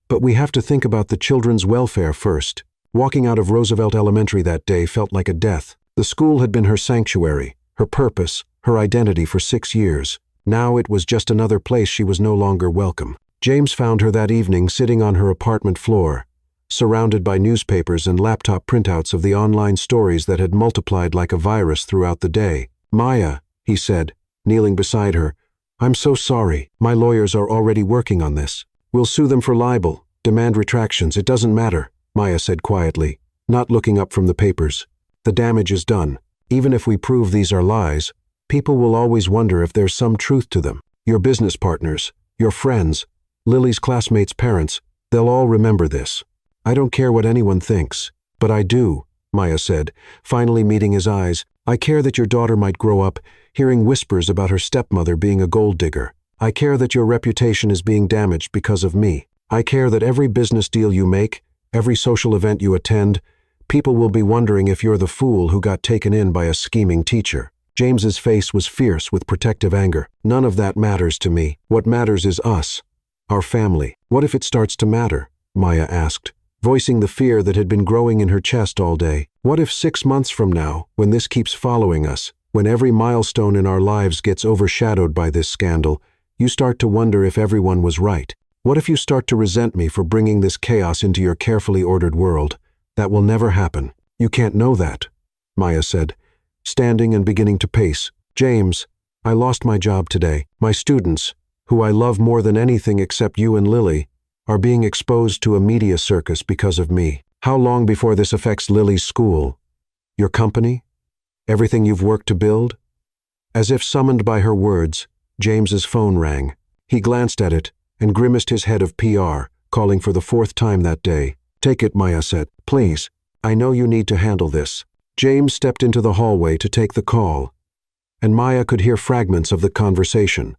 But we have to think about the children's welfare first." Walking out of Roosevelt Elementary that day felt like a death. The school had been her sanctuary, her purpose, her identity for 6 years. Now it was just another place she was no longer welcome. James found her that evening sitting on her apartment floor, surrounded by newspapers and laptop printouts of the online stories that had multiplied like a virus throughout the day. "Maya," he said, kneeling beside her, "I'm so sorry. My lawyers are already working on this. We'll sue them for libel, demand retractions, it doesn't matter," Maya said quietly, not looking up from the papers. "The damage is done. Even if we prove these are lies, people will always wonder if there's some truth to them. Your business partners, your friends, Lily's classmates' parents, they'll all remember this. I don't care what anyone thinks, but I do," Maya said, finally meeting his eyes. "I care that your daughter might grow up hearing whispers about her stepmother being a gold digger. I care that your reputation is being damaged because of me. I care that every business deal you make, every social event you attend, people will be wondering if you're the fool who got taken in by a scheming teacher." James's face was fierce with protective anger. "None of that matters to me. What matters is us, our family." "What if it starts to matter?" Maya asked, voicing the fear that had been growing in her chest all day. "What if 6 months from now, when this keeps following us, when every milestone in our lives gets overshadowed by this scandal, you start to wonder if everyone was right? What if you start to resent me for bringing this chaos into your carefully ordered world? That will never happen. You can't know that," Maya said, standing and beginning to pace. James, I lost my job today. My students, who I love more than anything except you and Lily, are being exposed to a media circus because of me. How long before this affects Lily's school? Your company? Everything you've worked to build? As if summoned by her words, James's phone rang. He glanced at it and grimaced his head of PR, calling for the fourth time that day. Take it, Maya said. Please. I know you need to handle this. James stepped into the hallway to take the call, and Maya could hear fragments of the conversation.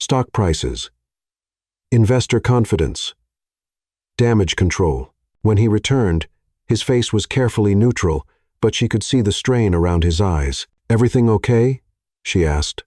Stock prices. Investor confidence. Damage control. When he returned, his face was carefully neutral, but she could see the strain around his eyes. Everything okay? She asked,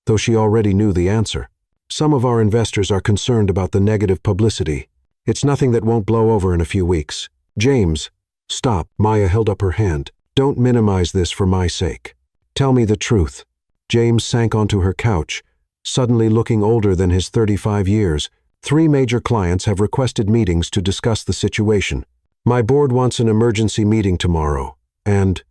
though she already knew the answer. Some of our investors are concerned about the negative publicity. It's nothing that won't blow over in a few weeks. James, stop. Maya held up her hand. Don't minimize this for my sake. Tell me the truth. James sank onto her couch, suddenly looking older than his 35 years. 3 major clients have requested meetings to discuss the situation. My board wants an emergency meeting tomorrow, and...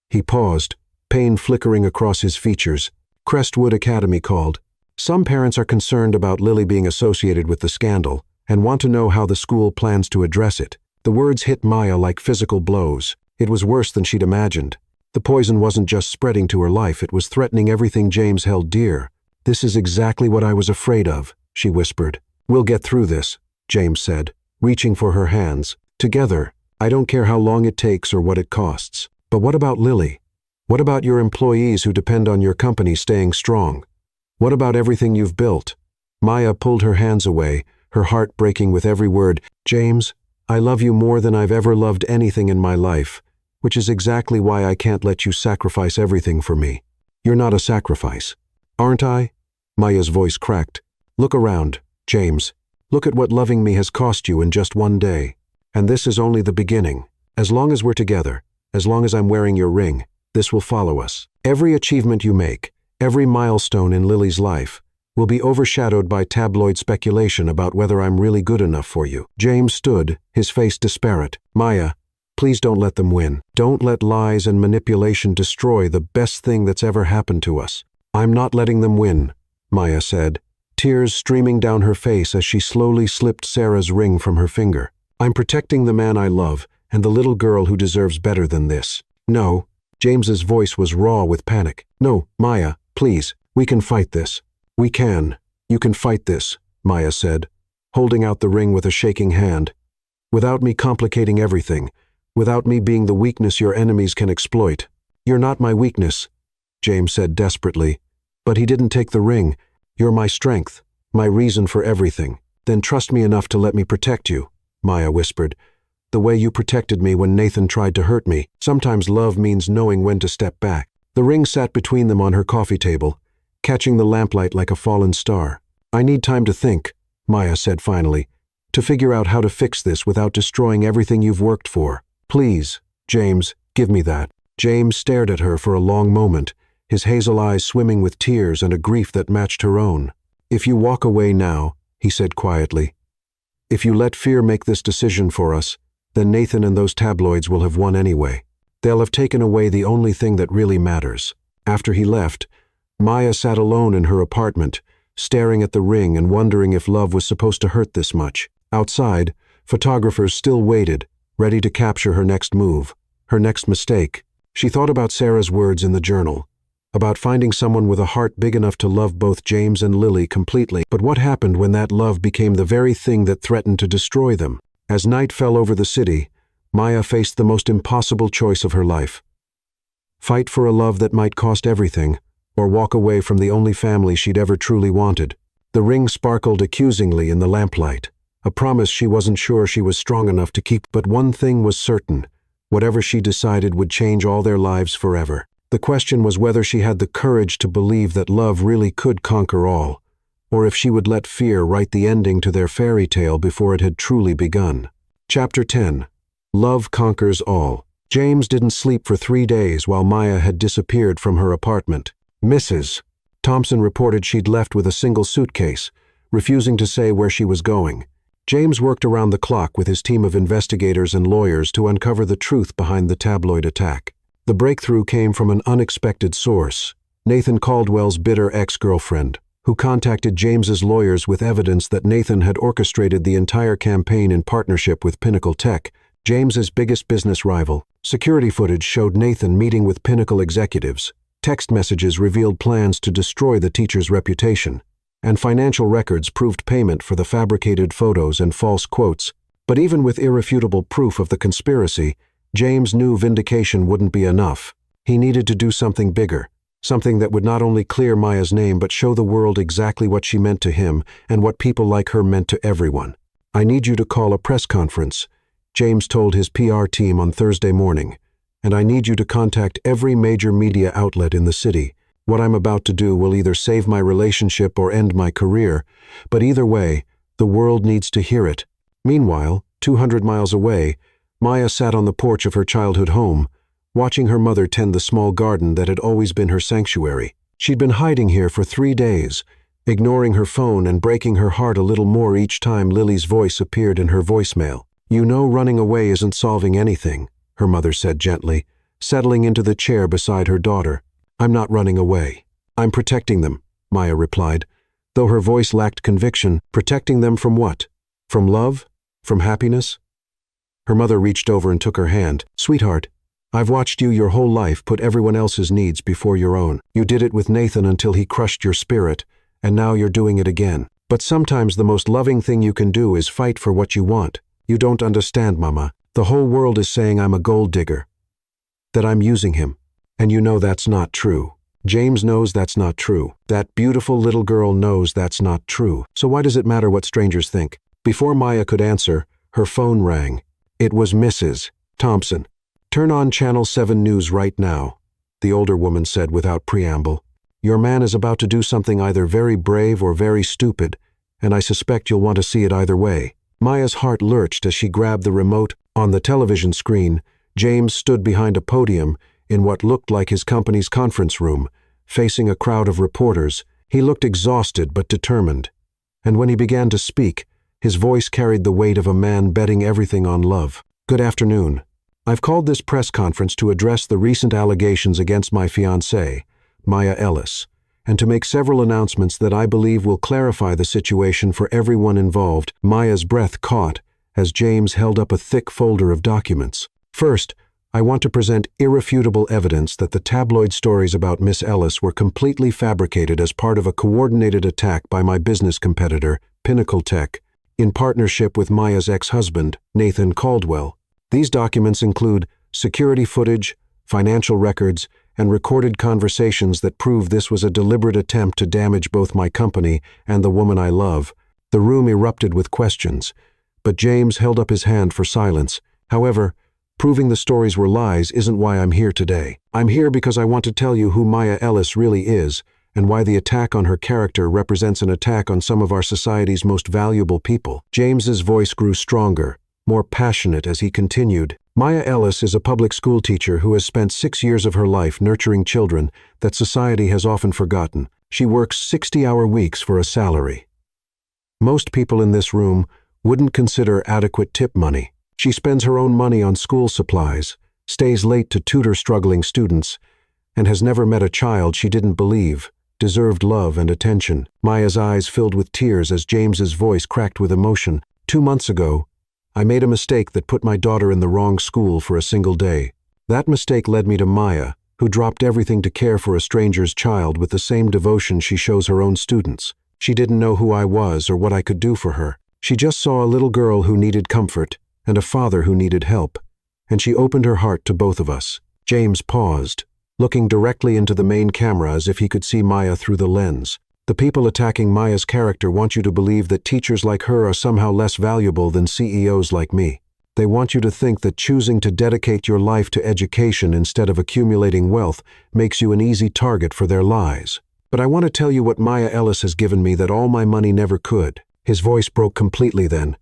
He paused, pain flickering across his features. Crestwood Academy called. Some parents are concerned about Lily being associated with the scandal and want to know how the school plans to address it. The words hit Maya like physical blows. It was worse than she'd imagined. The poison wasn't just spreading to her life, it was threatening everything James held dear. This is exactly what I was afraid of, she whispered. We'll get through this, James said, reaching for her hands. Together. I don't care how long it takes or what it costs. But what about Lily? What about your employees who depend on your company staying strong? What about everything you've built? Maya pulled her hands away, her heart breaking with every word. James, I love you more than I've ever loved anything in my life, which is exactly why I can't let you sacrifice everything for me. You're not a sacrifice. Aren't I? Maya's voice cracked. Look around, James. Look at what loving me has cost you in just one day. And this is only the beginning. As long as we're together, as long as I'm wearing your ring, this will follow us. Every achievement you make, every milestone in Lily's life, will be overshadowed by tabloid speculation about whether I'm really good enough for you. James stood, his face disparate. Maya, please don't let them win. Don't let lies and manipulation destroy the best thing that's ever happened to us. I'm not letting them win, Maya said, tears streaming down her face as she slowly slipped Sarah's ring from her finger. I'm protecting the man I love and the little girl who deserves better than this. No, James's voice was raw with panic. No, Maya, please, we can fight this. We can. You can fight this, Maya said, holding out the ring with a shaking hand. Without me complicating everything, without me being the weakness your enemies can exploit. You're not my weakness, James said desperately. But he didn't take the ring. You're my strength, my reason for everything. Then trust me enough to let me protect you, Maya whispered. The way you protected me when Nathan tried to hurt me. Sometimes love means knowing when to step back. The ring sat between them on her coffee table, catching the lamplight like a fallen star. I need time to think, Maya said finally, to figure out how to fix this without destroying everything you've worked for. Please, James, give me that. James stared at her for a long moment, his hazel eyes swimming with tears and a grief that matched her own. If you walk away now, he said quietly, if you let fear make this decision for us, then Nathan and those tabloids will have won anyway. They'll have taken away the only thing that really matters. After he left, Maya sat alone in her apartment, staring at the ring and wondering if love was supposed to hurt this much. Outside, photographers still waited, ready to capture her next move, her next mistake. She thought about Sarah's words in the journal, about finding someone with a heart big enough to love both James and Lily completely. But what happened when that love became the very thing that threatened to destroy them? As night fell over the city, Maya faced the most impossible choice of her life. Fight for a love that might cost everything, or walk away from the only family she'd ever truly wanted. The ring sparkled accusingly in the lamplight, a promise she wasn't sure she was strong enough to keep. But one thing was certain, whatever she decided would change all their lives forever. The question was whether she had the courage to believe that love really could conquer all, or if she would let fear write the ending to their fairy tale before it had truly begun. Chapter 10. Love Conquers All. James didn't sleep for 3 days while Maya had disappeared from her apartment. Mrs. Thompson reported she'd left with a single suitcase, refusing to say where she was going. James worked around the clock with his team of investigators and lawyers to uncover the truth behind the tabloid attack. The breakthrough came from an unexpected source, Nathan Caldwell's bitter ex-girlfriend, who contacted James's lawyers with evidence that Nathan had orchestrated the entire campaign in partnership with Pinnacle Tech, James's biggest business rival. Security footage showed Nathan meeting with Pinnacle executives. Text messages revealed plans to destroy the teacher's reputation, and financial records proved payment for the fabricated photos and false quotes. But even with irrefutable proof of the conspiracy, James knew vindication wouldn't be enough. He needed to do something bigger, something that would not only clear Maya's name but show the world exactly what she meant to him and what people like her meant to everyone. "I need you to call a press conference," James told his PR team on Thursday morning, "and I need you to contact every major media outlet in the city. What I'm about to do will either save my relationship or end my career, but either way, the world needs to hear it." Meanwhile, 200 miles away, Maya sat on the porch of her childhood home, watching her mother tend the small garden that had always been her sanctuary. She'd been hiding here for 3 days, ignoring her phone and breaking her heart a little more each time Lily's voice appeared in her voicemail. "You know running away isn't solving anything," her mother said gently, settling into the chair beside her daughter. "I'm not running away. I'm protecting them," Maya replied, though her voice lacked conviction. "Protecting them from what? From love? From happiness?" Her mother reached over and took her hand. "Sweetheart, I've watched you your whole life put everyone else's needs before your own. You did it with Nathan until he crushed your spirit, and now you're doing it again. But sometimes the most loving thing you can do is fight for what you want. You don't understand, Mama. The whole world is saying I'm a gold digger, that I'm using him. And you know that's not true. James knows that's not true. That beautiful little girl knows that's not true. So why does it matter what strangers think?" Before Maya could answer, her phone rang. It was Mrs. Thompson. "Turn on Channel 7 News right now," the older woman said without preamble. "Your man is about to do something either very brave or very stupid, and I suspect you'll want to see it either way." Maya's heart lurched as she grabbed the remote. On the television screen, James stood behind a podium in what looked like his company's conference room, facing a crowd of reporters. He looked exhausted but determined, and when he began to speak, his voice carried the weight of a man betting everything on love. "Good afternoon. I've called this press conference to address the recent allegations against my fiancée, Maya Ellis, and to make several announcements that I believe will clarify the situation for everyone involved." Maya's breath caught as James held up a thick folder of documents. "First, I want to present irrefutable evidence that the tabloid stories about Miss Ellis were completely fabricated as part of a coordinated attack by my business competitor, Pinnacle Tech, in partnership with Maya's ex-husband, Nathan Caldwell. These documents include security footage, financial records, and recorded conversations that prove this was a deliberate attempt to damage both my company and the woman I love." The room erupted with questions, but James held up his hand for silence. "However, proving the stories were lies isn't why I'm here today. I'm here because I want to tell you who Maya Ellis really is, and why the attack on her character represents an attack on some of our society's most valuable people." James's voice grew stronger, more passionate as he continued. "Maya Ellis is a public school teacher who has spent 6 years of her life nurturing children that society has often forgotten. She works 60-hour weeks for a salary most people in this room wouldn't consider adequate tip money. She spends her own money on school supplies, stays late to tutor struggling students, and has never met a child she didn't believe deserved love and attention." Maya's eyes filled with tears as James's voice cracked with emotion. 2 months ago, I made a mistake that put my daughter in the wrong school for a single day. That mistake led me to Maya, who dropped everything to care for a stranger's child with the same devotion she shows her own students. She didn't know who I was or what I could do for her. She just saw a little girl who needed comfort and a father who needed help, and she opened her heart to both of us." James paused, looking directly into the main camera as if he could see Maya through the lens. "The people attacking Maya's character want you to believe that teachers like her are somehow less valuable than CEOs like me. They want you to think that choosing to dedicate your life to education instead of accumulating wealth makes you an easy target for their lies. But I want to tell you what Maya Ellis has given me that all my money never could." His voice broke completely then,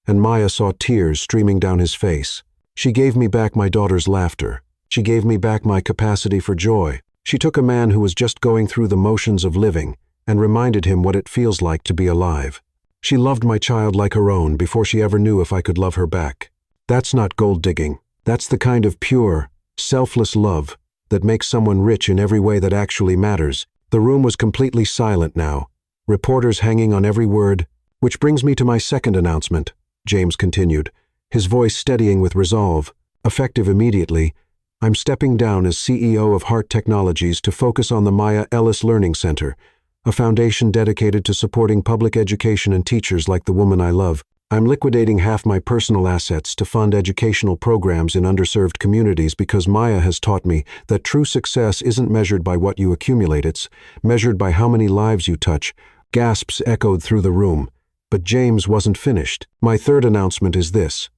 and Maya saw tears streaming down his face. "She gave me back my daughter's laughter. She gave me back my capacity for joy. She took a man who was just going through the motions of living and reminded him what it feels like to be alive. She loved my child like her own before she ever knew if I could love her back. That's not gold digging. That's the kind of pure, selfless love that makes someone rich in every way that actually matters. The room was completely silent now, reporters hanging on every word. Which brings me to my second announcement, James continued, his voice steadying with resolve. Effective immediately, I'm stepping down as CEO of Heart Technologies to focus on the Maya Ellis Learning Center, a foundation dedicated to supporting public education and teachers like the woman I love. I'm liquidating half my personal assets to fund educational programs in underserved communities because Maya has taught me that true success isn't measured by what you accumulate, it's measured by how many lives you touch. Gasps echoed through the room, but James wasn't finished. My third announcement is this.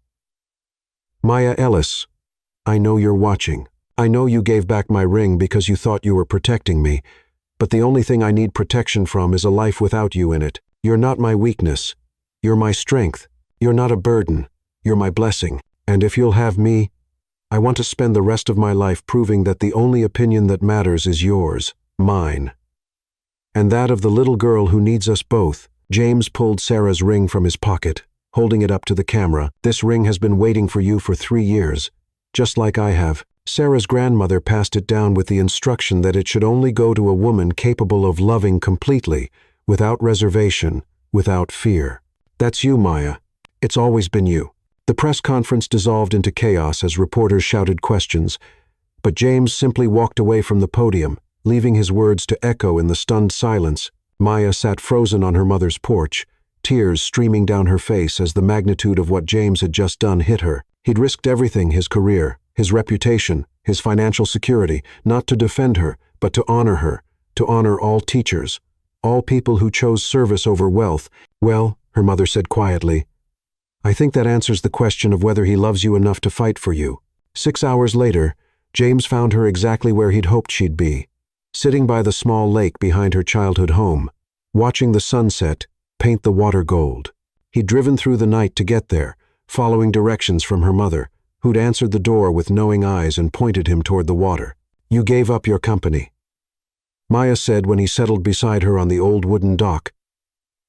Maya Ellis, I know you're watching. I know you gave back my ring because you thought you were protecting me, but the only thing I need protection from is a life without you in it. You're not my weakness. You're my strength. You're not a burden. You're my blessing. And if you'll have me, I want to spend the rest of my life proving that the only opinion that matters is yours, mine, and that of the little girl who needs us both. James pulled Sarah's ring from his pocket, holding it up to the camera. This ring has been waiting for you for 3 years, just like I have. Sarah's grandmother passed it down with the instruction that it should only go to a woman capable of loving completely, without reservation, without fear. That's you, Maya. It's always been you. The press conference dissolved into chaos as reporters shouted questions, but James simply walked away from the podium, leaving his words to echo in the stunned silence. Maya sat frozen on her mother's porch, tears streaming down her face as the magnitude of what James had just done hit her. He'd risked everything, his career, his reputation, his financial security, not to defend her, but to honor all teachers, all people who chose service over wealth. Well, her mother said quietly, I think that answers the question of whether he loves you enough to fight for you. 6 hours later, James found her exactly where he'd hoped she'd be, sitting by the small lake behind her childhood home, watching the sunset paint the water gold. He'd driven through the night to get there, following directions from her mother, who'd answered the door with knowing eyes and pointed him toward the water. You gave up your company, Maya said when he settled beside her on the old wooden dock,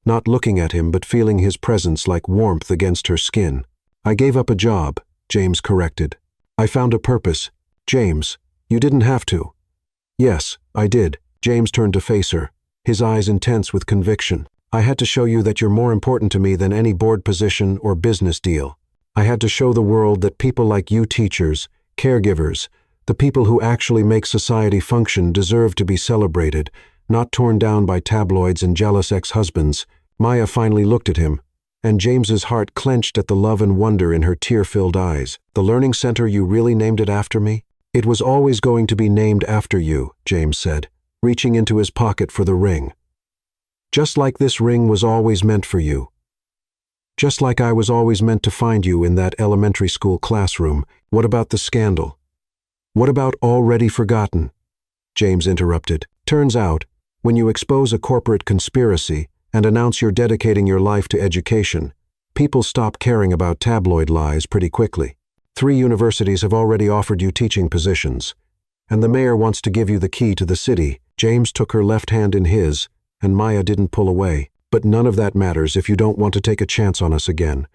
not looking at him but feeling his presence like warmth against her skin. I gave up a job, James corrected. I found a purpose. James, you didn't have to. Yes, I did. James turned to face her, his eyes intense with conviction. I had to show you that you're more important to me than any board position or business deal. I had to show the world that people like you teachers, caregivers, the people who actually make society function deserve to be celebrated, not torn down by tabloids and jealous ex-husbands. Maya finally looked at him, and James's heart clenched at the love and wonder in her tear-filled eyes. The learning center, you really named it after me? It was always going to be named after you, James said, reaching into his pocket for the ring. Just like this ring was always meant for you. Just like I was always meant to find you in that elementary school classroom. What about the scandal? What about already forgotten? James interrupted. Turns out, when you expose a corporate conspiracy and announce you're dedicating your life to education, people stop caring about tabloid lies pretty quickly. 3 universities have already offered you teaching positions, and the mayor wants to give you the key to the city. James took her left hand in his, and Maya didn't pull away. But none of that matters if you don't want to take a chance on us again.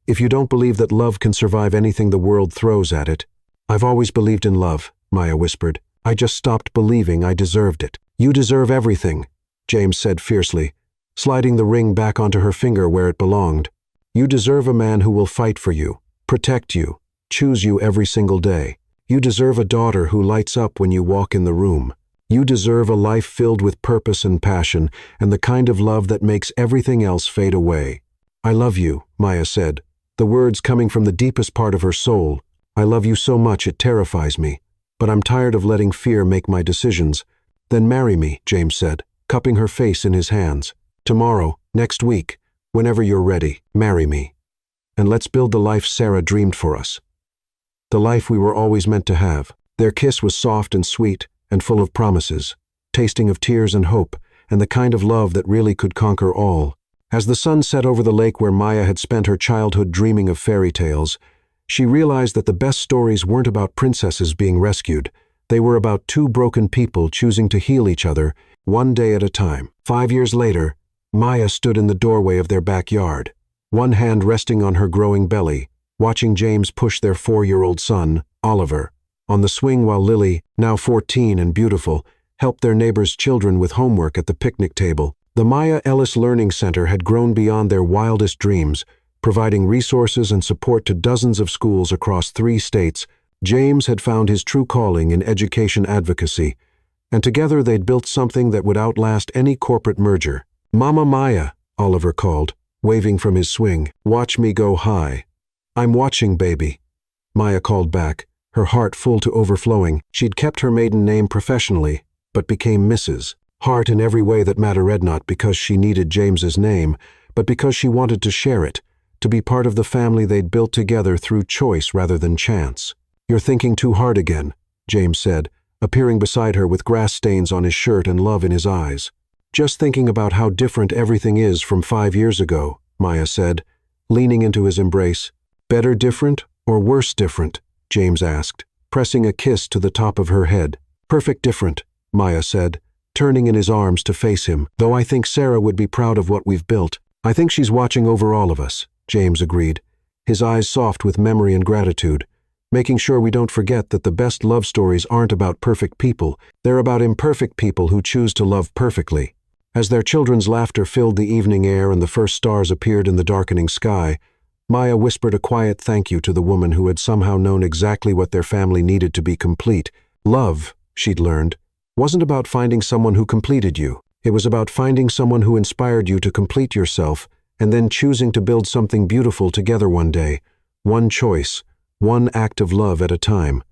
If you don't believe that love can survive anything the world throws at it. I've always believed in love, Maya whispered. I just stopped believing I deserved it. You deserve everything, James said fiercely, sliding the ring back onto her finger where it belonged. You deserve a man who will fight for you, protect you, choose you every single day. You deserve a daughter who lights up when you walk in the room. You deserve a life filled with purpose and passion, and the kind of love that makes everything else fade away. I love you, Maya said, the words coming from the deepest part of her soul. I love you so much it terrifies me, but I'm tired of letting fear make my decisions. Then marry me, James said, cupping her face in his hands. Tomorrow, next week, whenever you're ready, marry me. And let's build the life Sarah dreamed for us. The life we were always meant to have. Their kiss was soft and sweet, and full of promises, tasting of tears and hope, and the kind of love that really could conquer all. As the sun set over the lake where Maya had spent her childhood dreaming of fairy tales, she realized that the best stories weren't about princesses being rescued. They were about 2 broken people choosing to heal each other, one day at a time. 5 years later, Maya stood in the doorway of their backyard, one hand resting on her growing belly, watching James push their 4-year-old son, Oliver, on the swing while Lily, now 14 and beautiful, helped their neighbors' children with homework at the picnic table. The Maya Ellis Learning Center had grown beyond their wildest dreams, providing resources and support to dozens of schools across 3 states. James had found his true calling in education advocacy, and together they'd built something that would outlast any corporate merger. "Mama Maya," Oliver called, waving from his swing. "Watch me go high." "I'm watching, baby," Maya called back, her heart full to overflowing. She'd kept her maiden name professionally, but became Mrs. Hart in every way that mattered, not because she needed James's name, but because she wanted to share it, to be part of the family they'd built together through choice rather than chance. "You're thinking too hard again," James said, appearing beside her with grass stains on his shirt and love in his eyes. "Just thinking about how different everything is from 5 years ago," Maya said, leaning into his embrace. "Better different or worse different?" James asked, pressing a kiss to the top of her head. "Perfect different," Maya said, turning in his arms to face him. "Though I think Sarah would be proud of what we've built." "I think she's watching over all of us," James agreed, his eyes soft with memory and gratitude, making sure we don't forget that the best love stories aren't about perfect people, they're about imperfect people who choose to love perfectly. As their children's laughter filled the evening air and the first stars appeared in the darkening sky, Maya whispered a quiet thank you to the woman who had somehow known exactly what their family needed to be complete. Love, she'd learned, wasn't about finding someone who completed you. It was about finding someone who inspired you to complete yourself and then choosing to build something beautiful together one day, one choice, one act of love at a time.